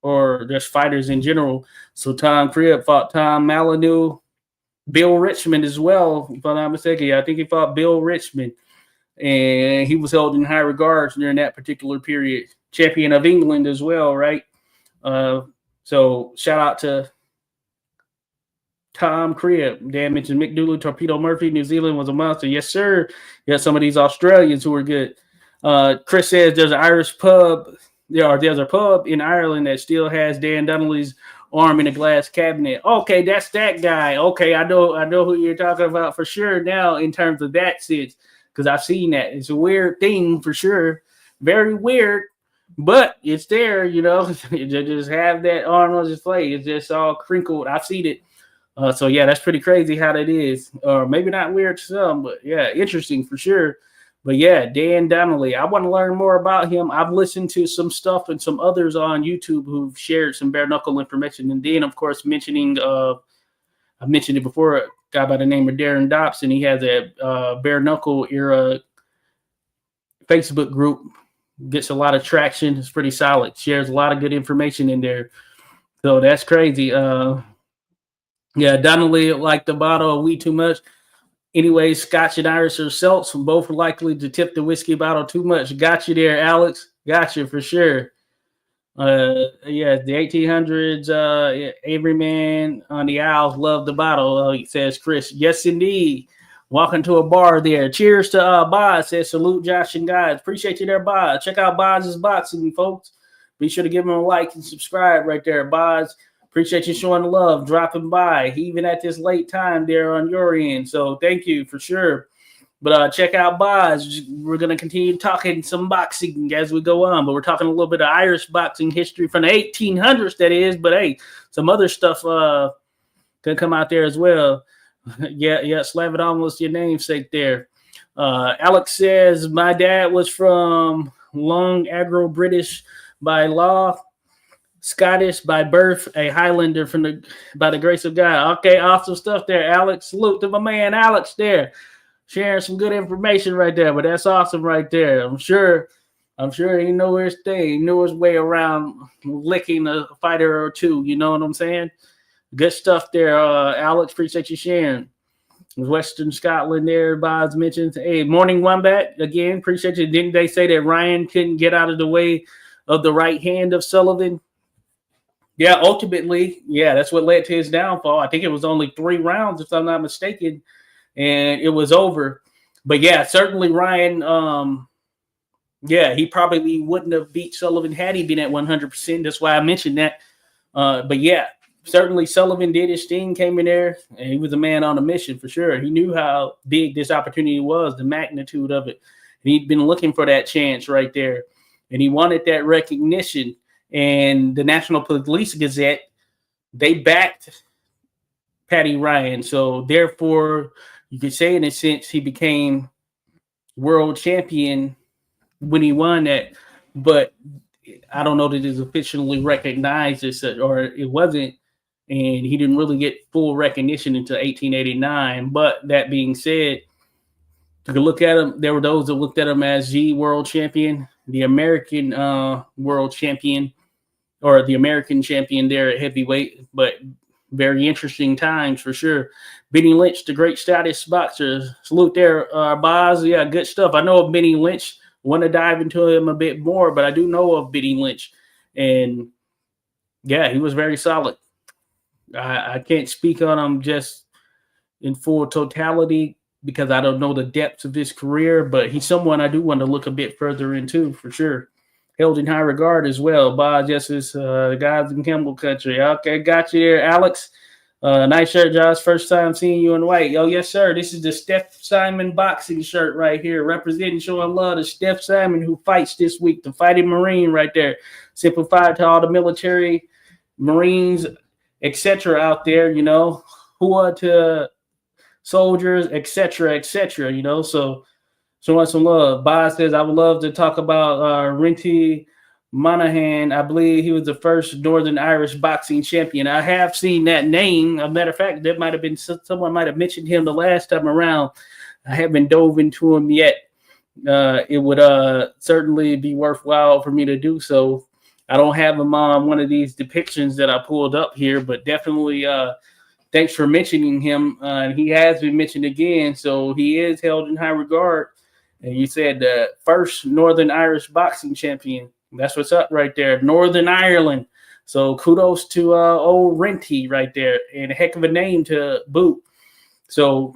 or just fighters in general. So Tom Cribb fought Tom Molyneux, Bill Richmond as well, if I'm not mistaken. Yeah, I think he fought Bill Richmond, and he was held in high regards during that particular period. Champion of England as well, right? So shout out to Tom Cribb. Dan mentioned Mick Dooley, Torpedo Murphy, New Zealand was a monster. Yes, sir. Yeah, some of these Australians who were good. Chris says there's an Irish pub. There's a pub in Ireland that still has Dan Donnelly's arm in a glass cabinet. Okay, that's that guy. Okay, I know who you're talking about for sure now in terms of that sense, because I've seen that. It's a weird thing for sure. Very weird. But it's there, you just have that arm on display. It's just all crinkled. I've seen it. So, yeah, that's pretty crazy how that is. Or maybe not weird to some, but, yeah, interesting for sure. But, yeah, Dan Donnelly, I want to learn more about him. I've listened to some stuff and some others on YouTube who've shared some bare-knuckle information. And then, of course, mentioning I mentioned it before, a guy by the name of Darren Dobson. He has a bare-knuckle era Facebook group. Gets a lot of traction. It's pretty solid. Shares a lot of good information in there. So that's crazy. Yeah, Donnelly liked the bottle of weed too much. Anyway, Scotch and Irish or seltz, both are likely to tip the whiskey bottle too much. Got you there, Alex. Got you for sure. The 1800s, every man on the aisles loved the bottle, says Chris. Yes, indeed. Walking to a bar there. Cheers to Boz, says salute Josh and guys. Appreciate you there, Boz. Check out Boz's boxing, folks. Be sure to give him a like and subscribe right there, Boz. Appreciate you showing the love, dropping by, even at this late time there on your end. So thank you for sure. But check out Boz. We're going to continue talking some boxing as we go on. But we're talking a little bit of Irish boxing history from the 1800s, that is. But, hey, some other stuff can come out there as well. Yeah, slap it almost your namesake there. Alex says, my dad was from Long Agro-British by law, Scottish by birth, a Highlander by the grace of God. Okay, awesome stuff there, Alex. Salute to my man Alex there. Sharing some good information right there, but that's awesome right there. I'm sure he knew his thing. He knew his way around licking a fighter or two. You know what I'm saying? Good stuff there, Alex. Appreciate you sharing. Western Scotland there, Boz mentioned. Hey, morning, Wombat. Again, appreciate you. Didn't they say that Ryan couldn't get out of the way of the right hand of Sullivan? Yeah, ultimately, that's what led to his downfall. I think it was only 3 rounds, if I'm not mistaken. And it was over. But yeah, certainly Ryan, he probably wouldn't have beat Sullivan had he been at 100%. That's why I mentioned that. But yeah, certainly Sullivan did his thing, came in there, and he was a man on a mission for sure. He knew how big this opportunity was, the magnitude of it. And he'd been looking for that chance right there. And he wanted that recognition. And the National Police Gazette, they backed Paddy Ryan. So therefore, you could say in a sense he became world champion when he won that, but I don't know that it's officially recognized as such, or it wasn't, and he didn't really get full recognition until 1889. But that being said, you can look at him. There were those that looked at him as the world champion, the American world champion, or the American champion there at heavyweight, but very interesting times for sure. Benny Lynch, the great Scottish boxer. Salute there, Boz. Yeah, good stuff. I know of Benny Lynch. Want to dive into him a bit more, but I do know of Benny Lynch. And, yeah, he was very solid. I can't speak on him just in full totality because I don't know the depths of his career, but he's someone I do want to look a bit further into for sure. Held in high regard as well. Boz, yes, it's guys in Campbell country. Okay, got you there, Alex. Nice shirt, Josh. First time seeing you in white. Oh, yes, sir. This is the Steph Simon boxing shirt right here, representing, showing love to Steph Simon, who fights this week, the Fighting Marine right there. Simplified to all the military, Marines, etc. out there, you know, who are to soldiers, etc., you know, so showing some love. Boz says, I would love to talk about Renty Monaghan. I believe he was the first Northern Irish boxing champion. I have seen that name. As a matter of fact, that might have been someone might have mentioned him the last time around. I haven't dove into him yet. It would certainly be worthwhile for me to do so. I don't have him on one of these depictions that I pulled up here, but definitely thanks for mentioning him. He has been mentioned again, so he is held in high regard. And you said the first Northern Irish boxing champion. That's what's up right there, Northern Ireland. So kudos to old Renty right there, and a heck of a name to boot. So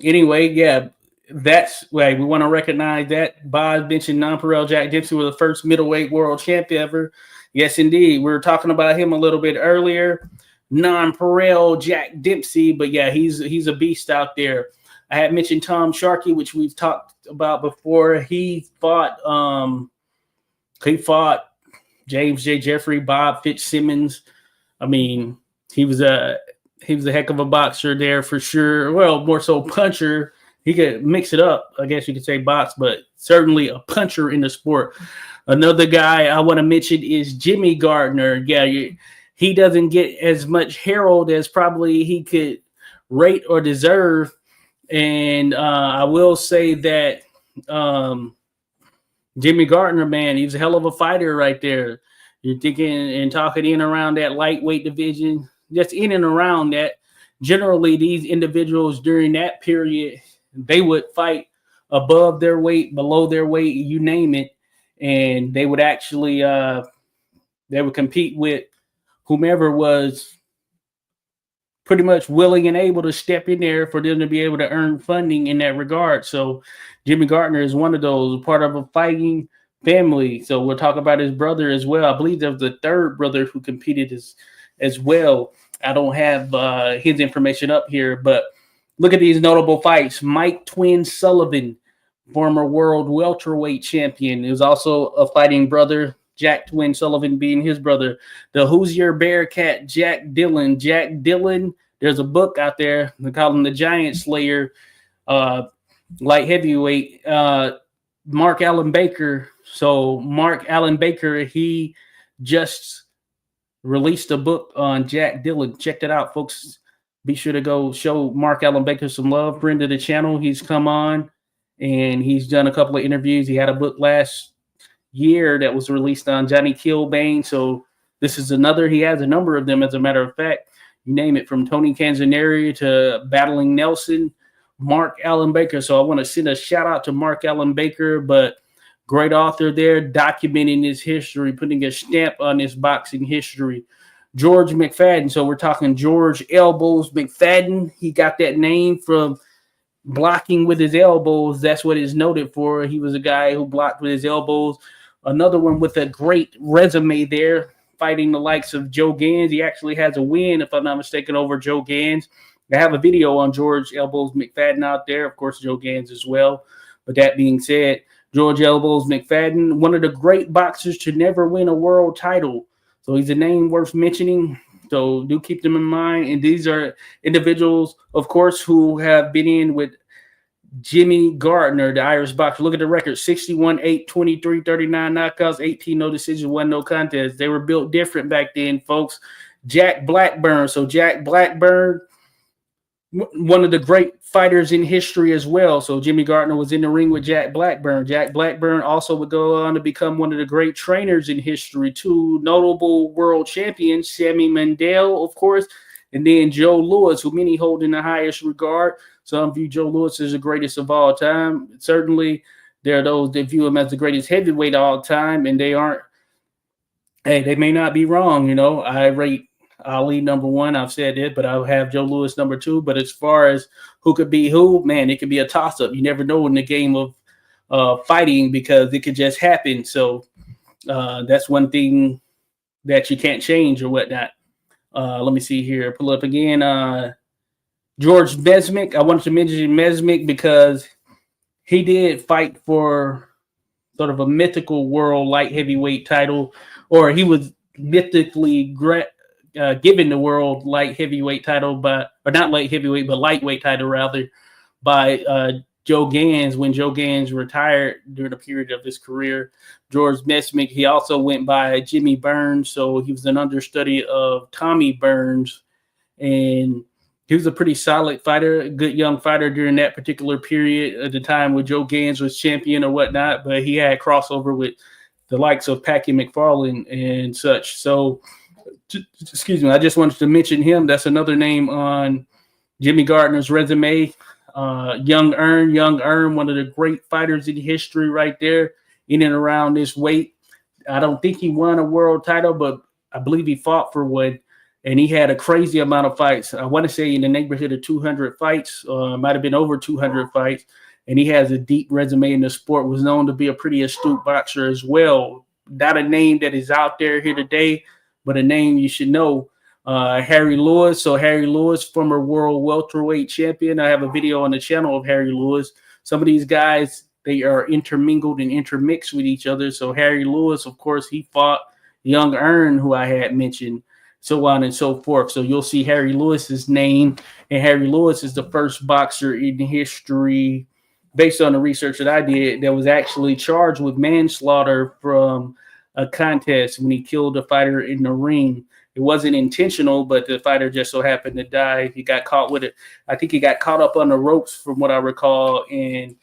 anyway, yeah, that's why we want to recognize that. Bob mentioned Nonpareil Jack Dempsey was the first middleweight world champion ever. Yes, indeed. We were talking about him a little bit earlier. Nonpareil Jack Dempsey, but yeah, he's a beast out there. I had mentioned Tom Sharkey, which we've talked about before. He fought James J. Jeffrey, Bob Fitzsimmons. I mean, he was a heck of a boxer there for sure. Well, more so puncher. He could mix it up, I guess you could say box, but certainly a puncher in the sport. Another guy I want to mention is Jimmy Gardner. Yeah, he doesn't get as much herald as probably he could rate or deserve. And I will say that Jimmy Gardner, man, he's a hell of a fighter right there. You're thinking and talking in around that lightweight division, just in and around that. Generally, these individuals during that period, they would fight above their weight, below their weight, you name it. And they would actually they would compete with whomever was pretty much willing and able to step in there for them to be able to earn funding in that regard. So Jimmy Gardner is one of those, part of a fighting family. So we'll talk about his brother as well. I believe there was a third brother who competed as well. I don't have his information up here, but look at these notable fights. Mike Twin Sullivan, former world welterweight champion. He was also a fighting brother. Jack Twin Sullivan being his brother. The Hoosier Bearcat, Jack Dillon. Jack Dillon, there's a book out there. They call him the Giant Slayer, light heavyweight. Mark Allen Baker. So Mark Allen Baker, he just released a book on Jack Dillon. Check that out, folks. Be sure to go show Mark Allen Baker some love. Friend of the channel. He's come on and he's done a couple of interviews. He had a book last year that was released on Johnny Kilbane. So this is another. He has a number of them, as a matter of fact. You name it, from Tony Canzoneri to Battling Nelson, Mark Allen Baker. So I want to send a shout out to Mark Allen Baker, but great author there, documenting his history, putting a stamp on his boxing history. George McFadden. So we're talking George Elbows McFadden. He got that name from blocking with his elbows. That's what he's noted for. He was a guy who blocked with his elbows. Another one with a great resume there, fighting the likes of Joe Gans. He actually has a win, if I'm not mistaken, over Joe Gans. I have a video on George Elbows McFadden out there. Of course, Joe Gans as well. But that being said, George Elbows McFadden, one of the great boxers to never win a world title. So he's a name worth mentioning. So do keep them in mind. And these are individuals, of course, who have been in with Jimmy Gardner, the Irish boxer. Look at the record: 61-8, 23, 39 knockouts, 18 no decisions, 1 no contest. They were built different back then, folks. Jack Blackburn. So Jack Blackburn, one of the great fighters in history as well. So Jimmy Gardner was in the ring with Jack Blackburn. Jack Blackburn also would go on to become one of the great trainers in history. Two notable world champions, Sammy Mandel, of course, and then Joe Louis, who many hold in the highest regard. Some view Joe Louis as the greatest of all time. Certainly, there are those that view him as the greatest heavyweight of all time, and they aren't. Hey, they may not be wrong. You know, I rate Ali number one. I've said it, but I'll have Joe Louis number two. But as far as who could be who, man, it could be a toss-up. You never know in the game of fighting, because it could just happen. So that's one thing that you can't change or whatnot. Let me see here. Pull up again. George Mesmic. I wanted to mention Mesmic because he did fight for sort of a mythical world light heavyweight title, or he was mythically given the world light heavyweight title or not light heavyweight, but lightweight title rather, by Joe Gans when Joe Gans retired during the period of his career. George Mesmic, he also went by Jimmy Burns, so he was an understudy of Tommy Burns, and he was a pretty solid fighter, a good young fighter during that particular period at the time when Joe Gans was champion or whatnot, but he had crossover with the likes of Packy McFarlane and such. So, excuse me, I just wanted to mention him. That's another name on Jimmy Gardner's resume. Young Earn, one of the great fighters in history right there, in and around this weight. I don't think he won a world title, but I believe he fought for one. And he had a crazy amount of fights. I want to say in the neighborhood of 200 fights, might have been over 200 fights. And he has a deep resume in the sport, was known to be a pretty astute boxer as well. Not a name that is out there here today, but a name you should know. Harry Lewis. So Harry Lewis, former world welterweight champion. I have a video on the channel of Harry Lewis. Some of these guys, they are intermingled and intermixed with each other. So Harry Lewis, of course, he fought Young Earn, who I had mentioned, so on and so forth. So you'll see Harry Lewis's name, and Harry Lewis is the first boxer in history, based on the research that I did, that was actually charged with manslaughter from a contest when he killed a fighter in the ring. It wasn't intentional, but the fighter just so happened to die. He got caught with it. I think he got caught up on the ropes, from what I recall, and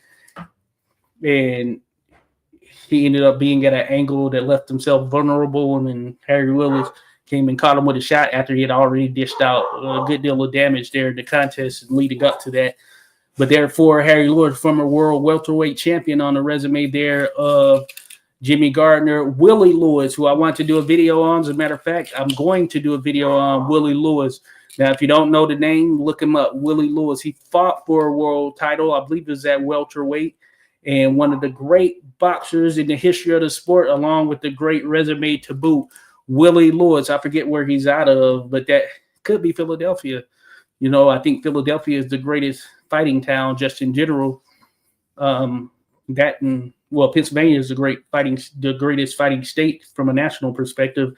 he ended up being at an angle that left himself vulnerable, and then Harry Lewis came and caught him with a shot after he had already dished out a good deal of damage there in the contest and leading up to that. But therefore, Harry Lewis, former world welterweight champion, on the resume there of Jimmy Gardner. Willie Lewis, who I want to do a video on. As a matter of fact, I'm going to do a video on Willie Lewis. Now, if you don't know the name, look him up. Willie Lewis. He fought for a world title. I believe it was at welterweight. and one of the great boxers in the history of the sport, along with the great resume to boot. Willie Lewis, I forget where he's out of, but that could be Philadelphia. I think Philadelphia is the greatest fighting town just in general. Pennsylvania is the greatest fighting state from a national perspective.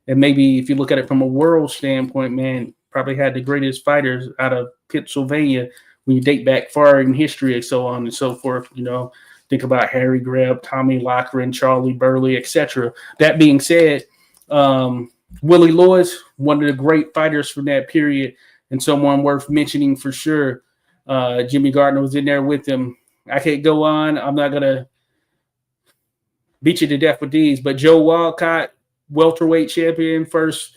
And maybe if you look at it from a world standpoint, man, probably had the greatest fighters out of Pennsylvania when you date back far in history and so on and so forth. Think about Harry Greb, Tommy Loughran, Charlie Burley, etc. That being said, Willie Lewis, one of the great fighters from that period, and someone worth mentioning for sure. Jimmy Gardner was in there with him. I can't go on. I'm not going to beat you to death with these, but Joe Walcott, welterweight champion, first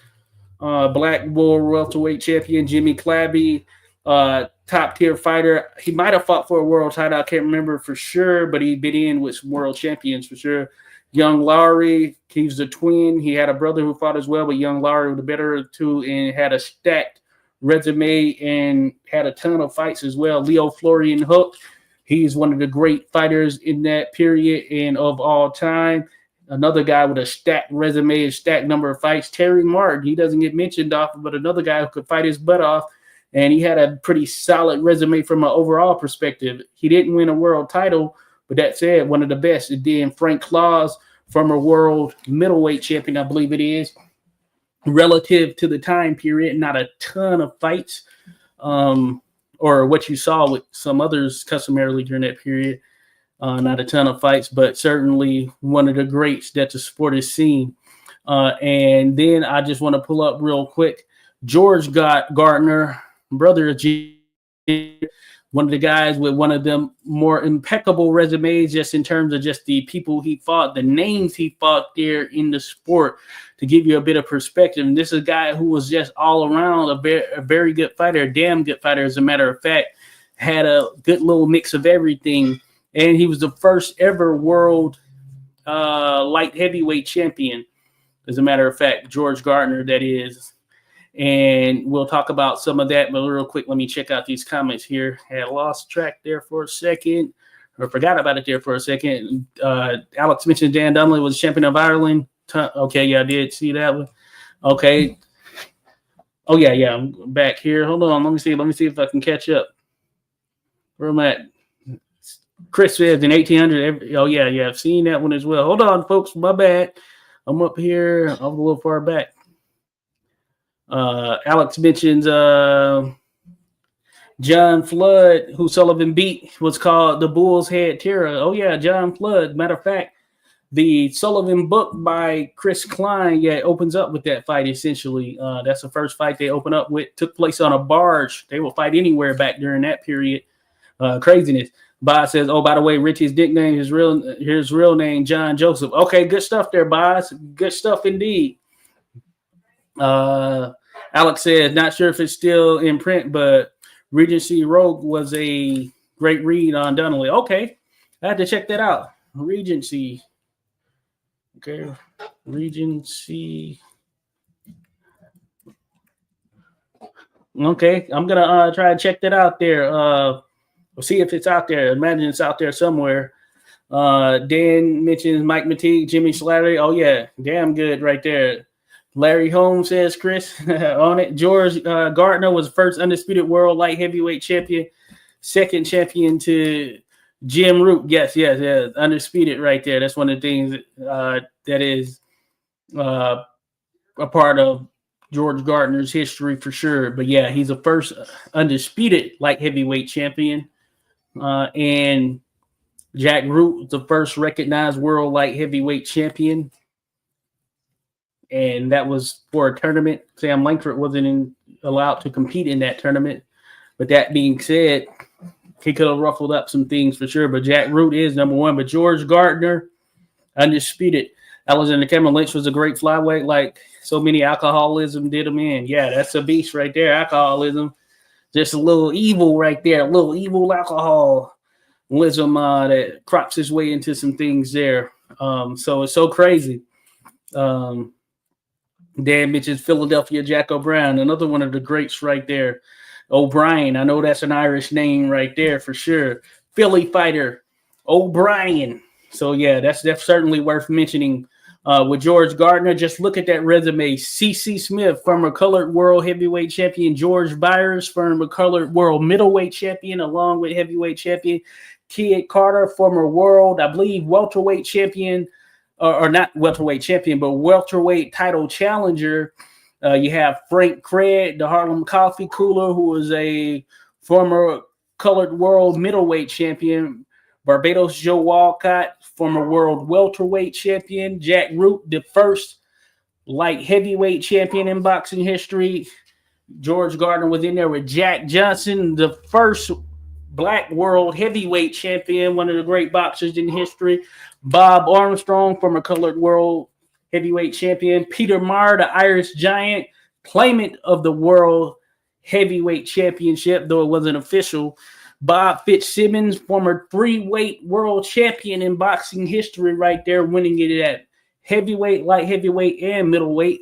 Black Bull welterweight champion. Jimmy Clabby, top tier fighter. He might have fought for a world title. I can't remember for sure, but he'd been in with some world champions for sure. Young Lowry, he's the twin. He had a brother who fought as well, but Young Lowry was the better of the two and had a stacked resume and had a ton of fights as well. Leo Florian Hook, he's one of the great fighters in that period and of all time. Another guy with a stacked resume, a stacked number of fights. Terry Martin, he doesn't get mentioned often, but another guy who could fight his butt off, and he had a pretty solid resume from an overall perspective. He didn't win a world title, but that said, one of the best. And then Frank Claus, former world middleweight champion, I believe it is, relative to the time period, not a ton of fights, or what you saw with some others customarily during that period. Not a ton of fights, but certainly one of the greats that the sport has seen. And then I just want to pull up real quick, George Gardner, brother of G, one of the guys with one of them more impeccable resumes, just in terms of just the people he fought, the names he fought there in the sport, to give you a bit of perspective. And this is a guy who was just all around a very good fighter, a damn good fighter, as a matter of fact, had a good little mix of everything. And he was the first ever world light heavyweight champion, as a matter of fact, George Gardner, that is. And we'll talk about some of that, but real quick, let me check out these comments here. Had lost track there for a second, or forgot about it there for a second. Alex mentioned Dan Donnelly was champion of Ireland. Okay, yeah, I did see that one. Okay. Oh, yeah, I'm back here. Hold on, let me see if I can catch up. Where am I at? Chris says in 1800. Oh, yeah, I've seen that one as well. Hold on, folks, my bad. I'm up here. I'm a little far back. Alex mentions John Flood, who Sullivan beat, was called the Bull's Head Terror. Oh, yeah, John Flood. Matter of fact, the Sullivan book by Chris Klein, opens up with that fight, essentially. That's the first fight they open up with. Took place on a barge. They will fight anywhere back during that period. Craziness. Boz says, oh, by the way, Richie's nickname, his real name, John Joseph. Okay, good stuff there, Boz. Good stuff indeed. Alex says, not sure if it's still in print, but Regency Rogue was a great read on Donnelly. Okay, I had to check that out. Regency. Okay, Regency. Okay, I'm going to try to check that out there. We'll see if it's out there. Imagine it's out there somewhere. Dan mentions Mike Mateague, Jimmy Slattery. Oh, yeah, damn good right there. Larry Holmes says, Chris, on it. George Gardner was first undisputed world light heavyweight champion, second champion to Jim Root. Yes, undisputed right there. That's one of the things that is a part of George Gardner's history for sure. But, yeah, he's the first undisputed light heavyweight champion. And Jack Root, the first recognized world light heavyweight champion. And that was for a tournament. Sam Langford wasn't allowed to compete in that tournament. But that being said, he could have ruffled up some things for sure. But Jack Root is number one. But George Gardner, undisputed. Alexander Cameron Lynch was a great flyweight, like so many alcoholism did him in. Yeah, that's a beast right there, alcoholism. Just a little evil right there, a little evil alcoholism that crops his way into some things there. So it's so crazy. Dan mentions Philadelphia Jack O'Brien, another one of the greats right there. O'Brien, I know that's an Irish name right there for sure. Philly fighter. O'Brien. So yeah, that's certainly worth mentioning. With George Gardner, just look at that resume. C.C. Smith, former colored world heavyweight champion. George Byers, former colored world middleweight champion, along with heavyweight champion. Kid Carter, former world, I believe, welterweight champion, or not welterweight champion, but welterweight title challenger. You have Frank Craig, the Harlem Coffee Cooler, who was a former colored world middleweight champion. Barbados Joe Walcott, former world welterweight champion. Jack Root, the first light heavyweight champion in boxing history. George Gardner was in there with Jack Johnson, the first black world heavyweight champion, one of the great boxers in history. Bob Armstrong, former colored world heavyweight champion. Peter Marr, the Irish giant, claimant of the world heavyweight championship, though it wasn't official. Bob Fitzsimmons, former three-weight world champion in boxing history right there, winning it at heavyweight, light heavyweight, and middleweight.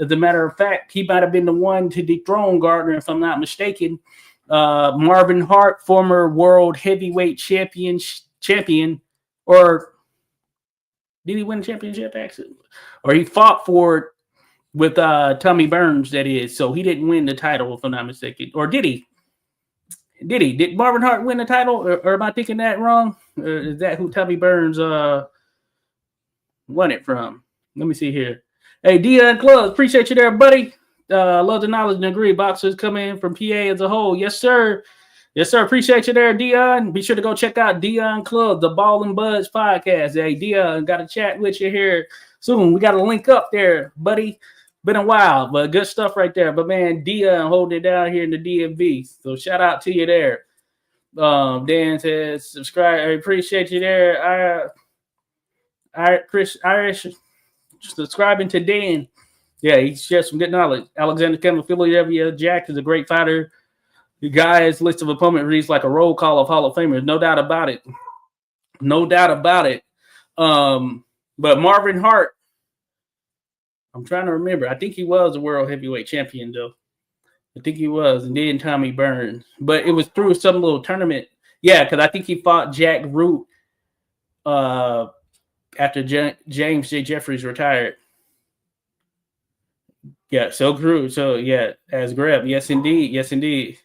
As a matter of fact, he might have been the one to dethrone Gardner, if I'm not mistaken. Marvin Hart, former world heavyweight champion, or did he win the championship actually? Or he fought for it with Tommy Burns, that is. So he didn't win the title, if I'm not mistaken. Or did he? Did Marvin Hart win the title? Or am I thinking that wrong? Or is that who Tommy Burns won it from? Let me see here. Hey, Dion Clubs, appreciate you there, buddy. Love the knowledge and degree. Boxers coming from PA as a whole. Yes, sir. Yes, sir. Appreciate you there, Dion. Be sure to go check out Dion Club, the Ball and Buds podcast. Hey, Dion, got to chat with you here soon. We got to link up there, buddy. Been a while, but good stuff right there. But, man, Dion holding it down here in the DMV. So, shout out to you there. Dan says, subscribe. I appreciate you there. Chris Irish subscribing to Dan. Yeah, he shares some good knowledge. Alexander Campbell, Philadelphia Jack is a great fighter. The guy's list of opponents reads like a roll call of Hall of Famers. No doubt about it. No doubt about it. But Marvin Hart, I'm trying to remember. I think he was a world heavyweight champion, though. I think he was. And then Tommy Burns. But it was through some little tournament. Yeah, because I think he fought Jack Root after James J. Jeffries retired. Yeah, so Crew. So, yeah, as Greb. Yes, indeed. Yes, indeed.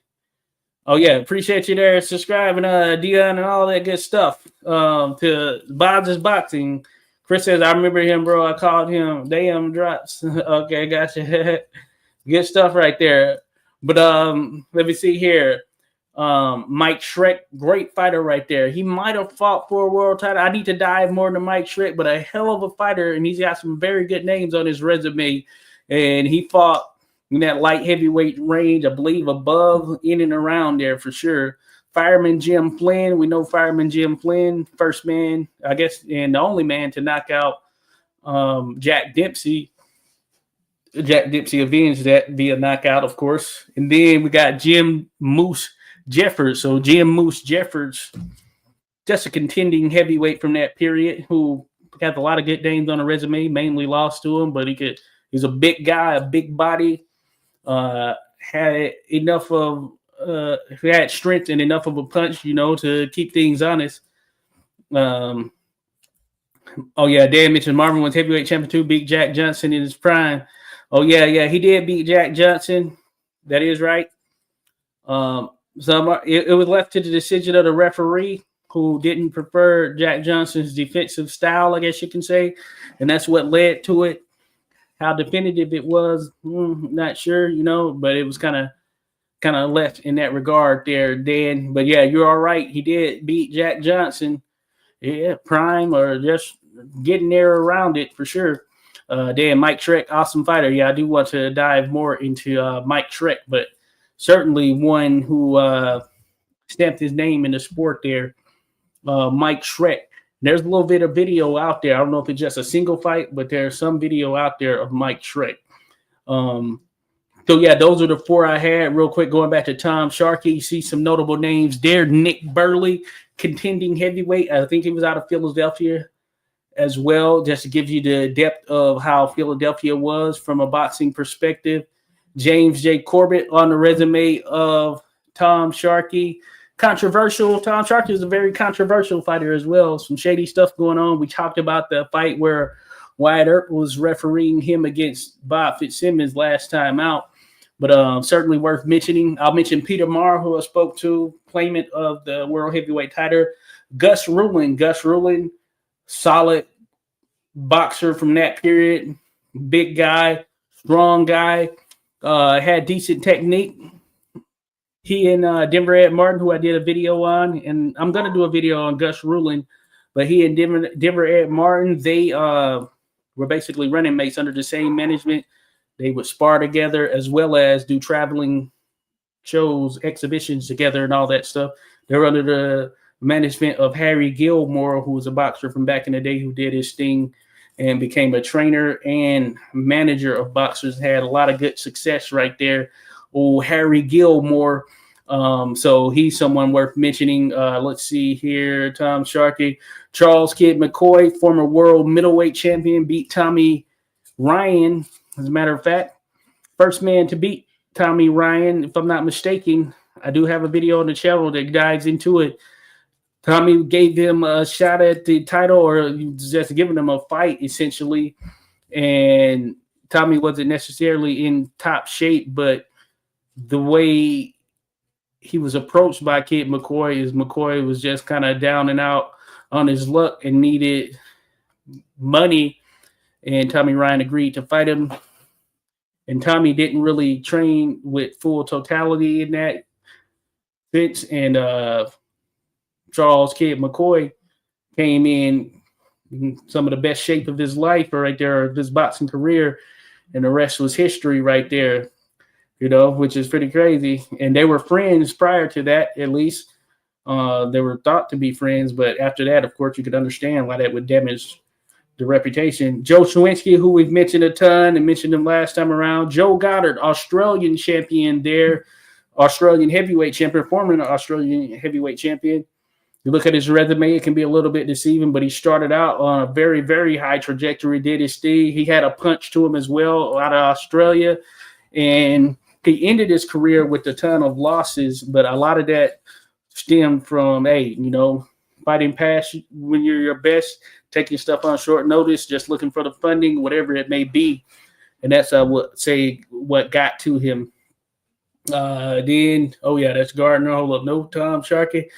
Oh, yeah. Appreciate you there subscribing, Dion, and all that good stuff to Bob's Boxing. Chris says, I remember him, bro. I called him. Damn drops. Okay, gotcha. Good stuff right there. But let me see here. Mike Shrek, great fighter right there. He might have fought for a world title. I need to dive more into Mike Shrek, but a hell of a fighter, and he's got some very good names on his resume. And he fought in that light heavyweight range, I believe, above, in and around there for sure. Fireman Jim Flynn, we know Fireman Jim Flynn, first man, I guess, and the only man to knock out Jack Dempsey. Jack Dempsey avenged that via knockout, of course. And then we got Jim Moose Jeffords. So Jim Moose Jeffords, just a contending heavyweight from that period who had a lot of good names on the resume, mainly lost to him, but he's a big guy, a big body, had enough of had strength and enough of a punch, to keep things honest. Oh yeah, Dan mentioned Marvin was heavyweight champion too, beat Jack Johnson in his prime. Oh yeah, he did beat Jack Johnson. That is right. So it was left to the decision of the referee, who didn't prefer Jack Johnson's defensive style, I guess you can say, and that's what led to it. How definitive it was, not sure, but it was kind of left in that regard there, Dan. But yeah, you're all right. He did beat Jack Johnson. Yeah, prime or just getting there around it for sure. Dan, Mike Shrek, awesome fighter. Yeah, I do want to dive more into Mike Shrek, but certainly one who stamped his name in the sport there. Mike Shrek. There's a little bit of video out there. I don't know if it's just a single fight, but there's some video out there of Mike Shrek. So, yeah, those are the four I had. Real quick, going back to Tom Sharkey, you see some notable names there. Nick Burley, contending heavyweight. I think he was out of Philadelphia as well, just to give you the depth of how Philadelphia was from a boxing perspective. James J. Corbett on the resume of Tom Sharkey. controversial. Tom Sharkey is a very controversial fighter as well. Some shady stuff going on. We talked about the fight where Wyatt Earp was refereeing him against Bob Fitzsimmons last time out. But certainly worth mentioning. I'll mention Peter Marr, who I spoke to, claimant of the World Heavyweight title. Gus Rulin, solid boxer from that period. Big guy, strong guy, had decent technique. He and Denver Ed Martin, who I did a video on, and I'm going to do a video on Gus Rulin, but he and Denver Ed Martin, they were basically running mates under the same management. They would spar together as well as do traveling shows, exhibitions together and all that stuff. They're under the management of Harry Gilmore, who was a boxer from back in the day who did his thing and became a trainer and manager of boxers. Had a lot of good success right there. Oh, Harry Gilmore. So he's someone worth mentioning. Let's see here. Tom Sharkey. Charles Kid McCoy, former world middleweight champion, beat Tommy Ryan. As a matter of fact, first man to beat Tommy Ryan, if I'm not mistaken. I do have a video on the channel that dives into it. Tommy gave him a shot at the title, or just giving him a fight, essentially. And Tommy wasn't necessarily in top shape, but the way he was approached by Kid McCoy was just kind of down and out on his luck and needed money. And Tommy Ryan agreed to fight him. And Tommy didn't really train with full totality in that sense. And Charles Kid McCoy came in some of the best shape of his life right there, of his boxing career. And the rest was history right there, which is pretty crazy. And they were friends prior to that, at least. They were thought to be friends. But after that, of course, you could understand why that would damage the reputation. Joe Schwinski, who we've mentioned a ton and mentioned him last time around. Joe Goddard, Australian champion there, Australian heavyweight champion, former Australian heavyweight champion. You look at his resume, it can be a little bit deceiving, but he started out on a very, very high trajectory, did his thing. He had a punch to him as well out of Australia, and he ended his career with a ton of losses, but a lot of that stemmed from, fighting past when you're your best, taking stuff on short notice, just looking for the funding, whatever it may be. And that's, I would say, what got to him. That's Gardner. Hold up. No, Tom Sharkey.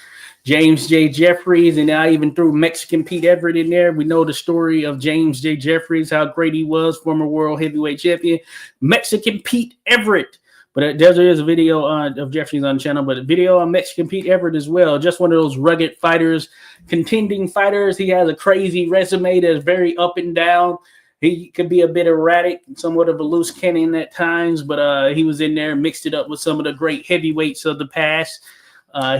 James J. Jeffries, and I even threw Mexican Pete Everett in there. We know the story of James J. Jeffries, how great he was, former world heavyweight champion. Mexican Pete Everett. But there is a video of Jeffries on the channel, but a video on Mexican Pete Everett as well. Just one of those rugged fighters, contending fighters. He has a crazy resume that's very up and down. He could be a bit erratic, somewhat of a loose cannon at times, but he was in there, mixed it up with some of the great heavyweights of the past.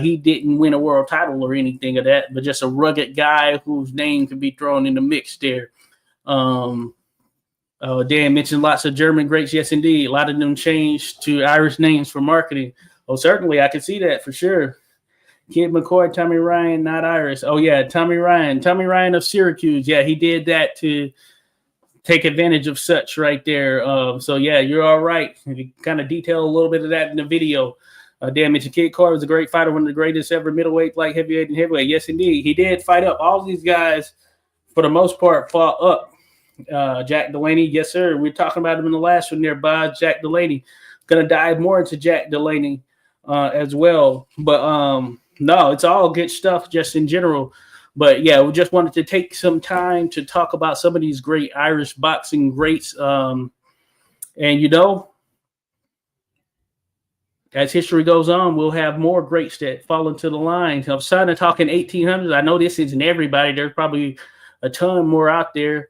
He didn't win a world title or anything of that, but just a rugged guy whose name could be thrown in the mix there. Dan mentioned lots of German greats. Yes, indeed. A lot of them changed to Irish names for marketing. Oh, certainly. I can see that for sure. Kid McCoy, Tommy Ryan, not Irish. Oh, yeah, Tommy Ryan of Syracuse. Yeah, he did that to take advantage of such right there. So, yeah, you're all right. You kind of detail a little bit of that in the video. Dan mentioned Kid Carter was a great fighter, one of the greatest ever middleweight, light heavyweight, and heavyweight. Yes, indeed. He did fight up. All these guys, for the most part, fought up. Jack Delaney, yes, sir. We were talking about him in the last one there, Bob. Jack Delaney. Going to dive more into Jack Delaney as well. But, no, it's all good stuff just in general. But, yeah, we just wanted to take some time to talk about some of these great Irish boxing greats. And, as history goes on, we'll have more greats that fall into the line. I'm starting to talk in 1800s. I know this isn't everybody. There's probably a ton more out there.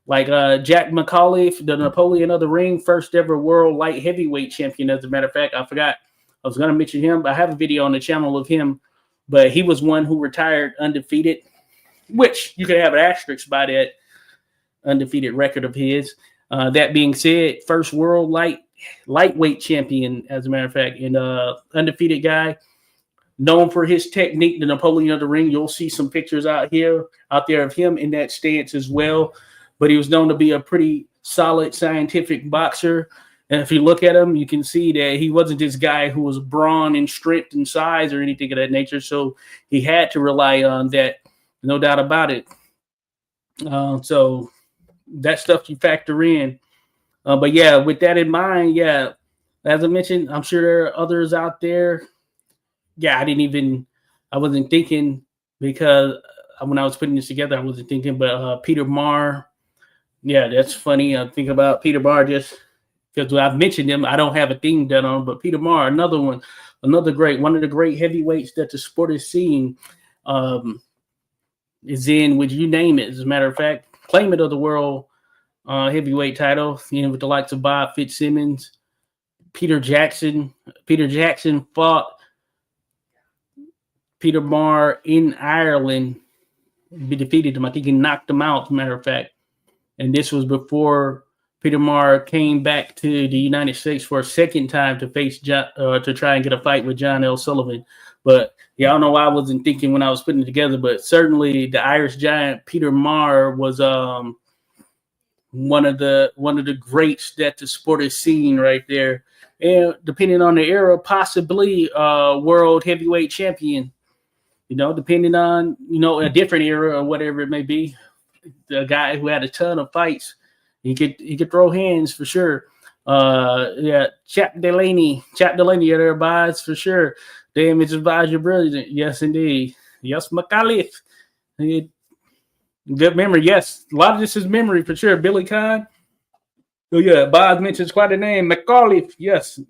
Like Jack McAuliffe, the Napoleon of the Ring, first ever world light heavyweight champion. As a matter of fact, I forgot. I was going to mention him. I have a video on the channel of him, but he was one who retired undefeated, which you could have an asterisk by that undefeated record of his. That being said, first world lightweight champion, as a matter of fact, and undefeated guy, known for his technique, the Napoleon of the Ring. You'll see some pictures out there of him in that stance as well. But he was known to be a pretty solid scientific boxer. And if you look at him, you can see that he wasn't this guy who was brawn and strength and size or anything of that nature. So he had to rely on that, no doubt about it. So that stuff you factor in. But yeah, with that in mind, yeah, as I mentioned, I'm sure there are others out there. Yeah, I wasn't thinking because when I was putting this together, I wasn't thinking, but Peter Marr, yeah, that's funny. I think about Peter Marr just because I've mentioned him. I don't have a thing done on, but Peter Marr, another one, one of the great heavyweights that the sport is seeing, is in, would you name it? As a matter of fact, claimant of the world heavyweight title, with the likes of Bob Fitzsimmons, Peter Jackson. Peter Jackson fought Peter Marr in Ireland. He defeated him. I think he knocked him out, as a matter of fact. And this was before Peter Marr came back to the United States for a second time to face to try and get a fight with John L. Sullivan. But yeah, I don't know why I wasn't thinking when I was putting it together, but certainly the Irish giant Peter Marr was one of the greats that the sport has seen right there. And depending on the era, possibly world heavyweight champion. Depending on a different era or whatever it may be. The guy who had a ton of fights, he could throw hands for sure. Yeah, Chap Delaney, you're there, Boz, for sure. Damn, it's Boz, you're brilliant. Yes, indeed. Yes, McAuliffe. Good memory. Yes, a lot of this is memory for sure. Billy Conn. Oh yeah, Boz mentions quite a name. McAuliffe. Yes,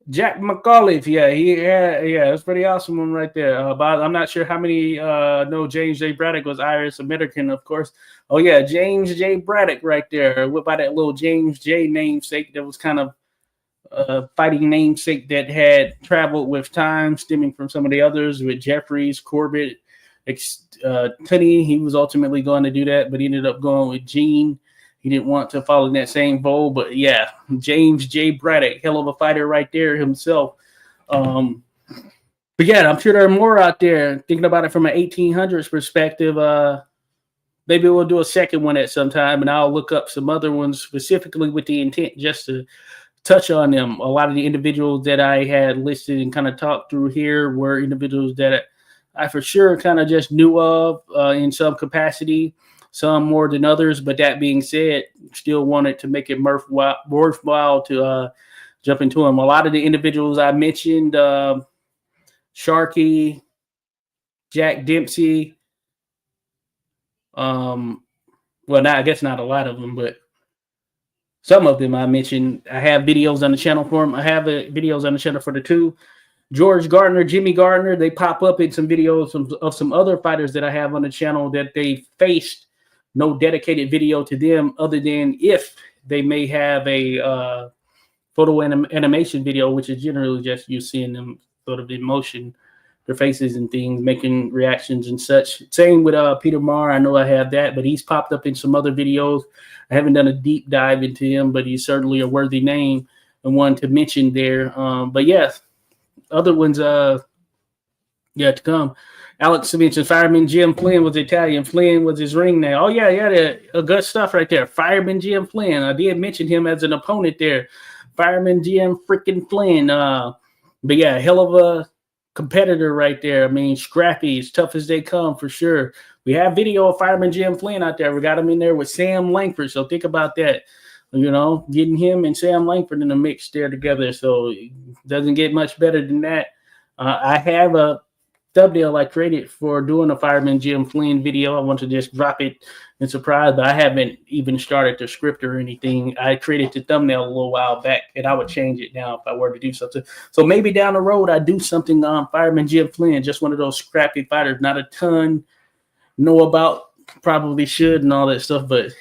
Jack McAuliffe. Yeah, that's pretty awesome one right there. Boz, I'm not sure how many know James J. Braddock was Irish American, of course. Oh yeah, James J. Braddock right there. What about that little James J. namesake that was kind of fighting namesake that had traveled with time, stemming from some of the others with Jeffries, Corbett, Tunney. He was ultimately going to do that, but he ended up going with Gene. He didn't want to follow in that same bowl, but yeah, James J. Braddock, hell of a fighter right there himself. But yeah, I'm sure there are more out there. Thinking about it from an 1800s perspective, maybe we'll do a second one at some time, and I'll look up some other ones specifically with the intent just to touch on them. A lot of the individuals that I had listed and kind of talked through here were individuals that I for sure kind of just knew of in some capacity, some more than others. But that being said, still wanted to make it worthwhile to jump into them. A lot of the individuals I mentioned, Sharkey, Jack Dempsey, well, I guess not a lot of them, but some of them I mentioned. I have videos on the channel for them. I have videos on the channel for the two. George Gardner, Jimmy Gardner, they pop up in some videos of some other fighters that I have on the channel that they faced. No dedicated video to them other than if they may have a photo animation video, which is generally just you seeing them sort of in motion, their faces and things, making reactions and such. Same with Peter Marr. I know I have that, but he's popped up in some other videos. I haven't done a deep dive into him, but he's certainly a worthy name and one to mention there. But yes, other ones to come. Alex mentioned Fireman Jim Flynn was Italian. Flynn was his ring name. Oh, yeah, good stuff right there. Fireman Jim Flynn. I did mention him as an opponent there. Fireman Jim freaking Flynn. But yeah, hell of a competitor right there. I mean, scrappy, as tough as they come for sure. We have video of Fireman Jim Flynn out there. We got him in there with Sam Langford. So think about that. Getting him and Sam Langford in the mix there together. So it doesn't get much better than that. I have a thumbnail I created for doing a Fireman Jim Flynn video. I want to just drop it in surprise, but I haven't even started the script or anything. I created the thumbnail a little while back, and I would change it now if I were to do something. So maybe down the road, I do something on Fireman Jim Flynn, just one of those scrappy fighters, not a ton know about, probably should and all that stuff, but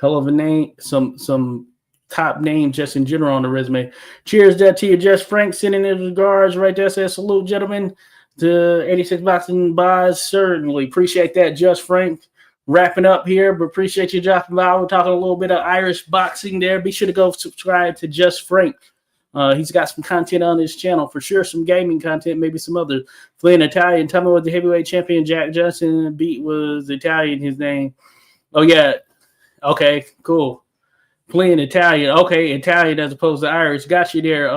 hell of a name, some top name just in general on the resume. Cheers there to you, Just Frank, sending his regards right there. Says salute, gentlemen, to 86 Boxing Boz. Certainly appreciate that, Just Frank. Wrapping up here, but appreciate you dropping by. We're talking a little bit of Irish boxing there. Be sure to go subscribe to Just Frank. He's got some content on his channel for sure, some gaming content, maybe some other. Flynn Italian. Tell me what the heavyweight champion Jack Johnson beat was Italian, his name. Oh, yeah. Okay, cool. Playing Italian. Okay, Italian as opposed to Irish. Got you there,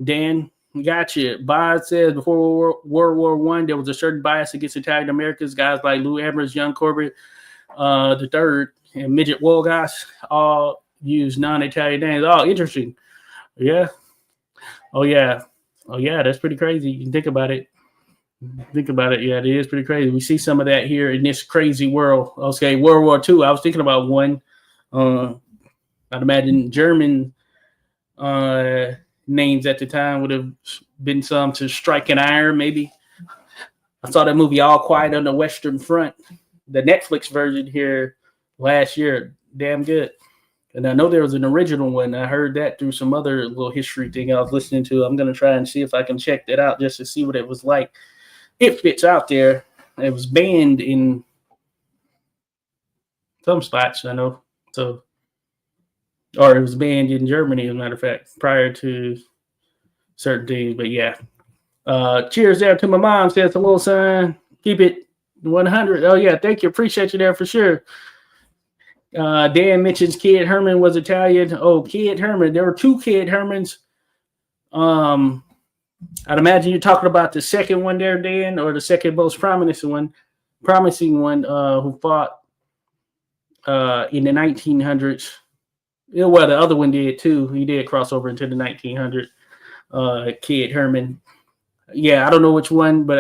Dan. Got you. Bod says before World War One, there was a certain bias against Italian Americans. Guys like Lou Ambrose, Young Corbett, the third, and Midget Wolgass all use non-Italian names. Oh, interesting. Yeah. Oh, yeah. Oh, yeah. That's pretty crazy. You can think about it. Yeah, it is pretty crazy. We see some of that here in this crazy world. Okay, World War II. I was thinking about one. I'd imagine German names at the time would have been some to strike an iron, maybe. I saw that movie All Quiet on the Western Front, the Netflix version here last year. Damn good. And I know there was an original one. I heard that through some other little history thing I was listening to. I'm going to try and see if I can check that out just to see what it was like. If it's out there. It was banned in some spots, I know. So, or it was banned in Germany, as a matter of fact, prior to certain things. But yeah. Cheers there to my mom. Says hello, son. Keep it 100. Oh yeah, thank you. Appreciate you there for sure. Dan mentions Kid Herman was Italian. Oh, Kid Herman. There were two Kid Hermans. I'd imagine you're talking about the second one there, Dan, or the second most promising one, who fought in the 1900s. Yeah, well, the other one did too. He did cross over into the 1900s. Kid Herman. Yeah, I don't know which one, but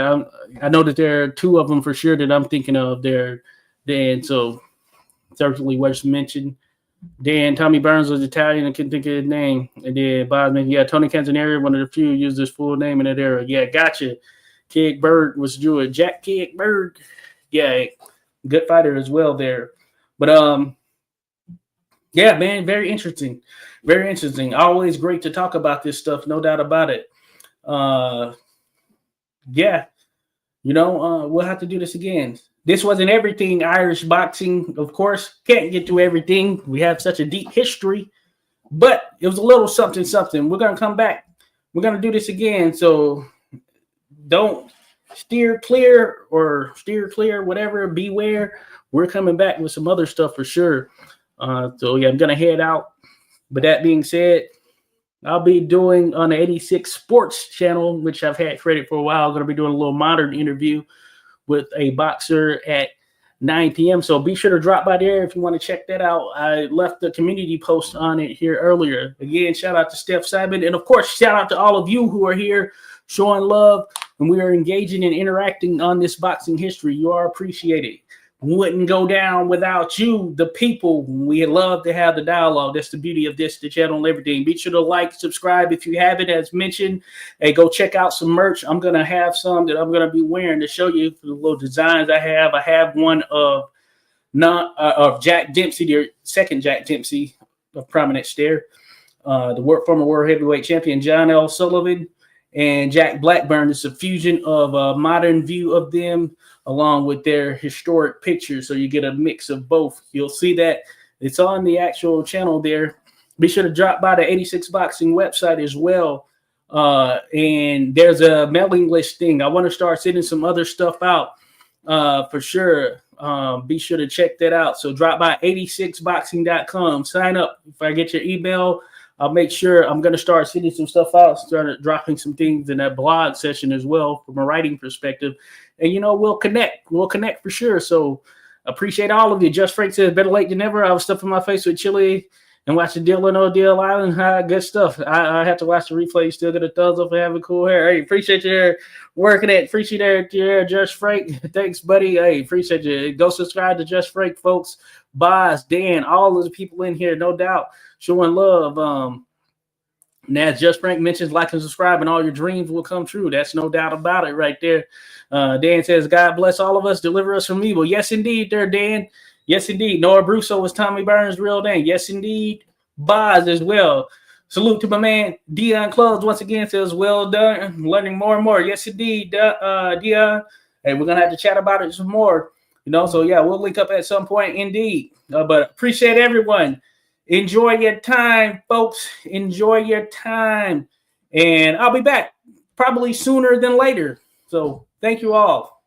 I know that there are two of them for sure that I'm thinking of there, Dan. So certainly worth mentioning. Dan, Tommy Burns was Italian. I couldn't think of his name. And then Bob, yeah, Tony Canzoneri, one of the few used his full name in that era. Yeah, gotcha. Kid Berg was Jewish. Jack Kid Berg. Yeah, good fighter as well there. But yeah, man, very interesting. Very interesting. Always great to talk about this stuff, no doubt about it. Yeah, we'll have to do this again. This wasn't everything Irish boxing, of course. Can't get to everything. We have such a deep history, but it was a little something. We're going to come back. We're going to do this again. So don't steer clear, whatever. Beware. We're coming back with some other stuff for sure. So yeah, I'm going to head out. But that being said, I'll be doing on the 86 Sports channel, which I've had credit for a while. I'm going to be doing a little modern interview with a boxer at 9 p.m. So be sure to drop by there if you want to check that out. I left the community post on it here earlier. Again, shout out to Steph Simon. And of course, shout out to all of you who are here showing love. And we are engaging and interacting on this boxing history. You are appreciated. Wouldn't go down without you, the people. We love to have the dialogue. That's the beauty of the channel and everything. Be sure to like, subscribe if you haven't, as mentioned. Hey, go check out some merch. I'm going to have some that I'm going to be wearing to show you the little designs I have. I have one of Jack Dempsey, the second Jack Dempsey of prominence there. The former world heavyweight champion, John L. Sullivan, and Jack Blackburn. It's a fusion of a modern view of them along with their historic pictures. So you get a mix of both. You'll see that it's on the actual channel there. Be sure to drop by the 86 Boxing website as well. And there's a mailing list thing. I want to start sending some other stuff out for sure. Be sure to check that out. So drop by 86boxing.com. Sign up. If I get your email, I'll make sure I'm going to start sending some stuff out, start dropping some things in that blog session as well from a writing perspective. And, we'll connect. We'll connect for sure. So appreciate all of you. Just Frank says, better late than never. I was stuffing my face with chili and watching Dylan O'Deal Island. Good stuff. I have to watch the replay. You still get a thumbs up for having cool hair. Hey, appreciate you working it. Appreciate your Just Frank. Thanks, buddy. Hey, appreciate you. Go subscribe to Just Frank, folks. Boz, Dan, all of the people in here, no doubt, showing love. Now, as Just Frank mentions, like and subscribe, and all your dreams will come true. That's no doubt about it right there. Dan says, God bless all of us. Deliver us from evil. Yes, indeed, there, Dan. Yes, indeed. Noah Brusso was Tommy Burns' real name. Yes, indeed. Boz as well. Salute to my man. Dion Clubs once again says, well done. Learning more and more. Yes, indeed, Dion. Hey, we're going to have to chat about it some more. So yeah, we'll link up at some point indeed. But appreciate everyone. Enjoy your time, folks. Enjoy your time. And I'll be back probably sooner than later. So thank you all.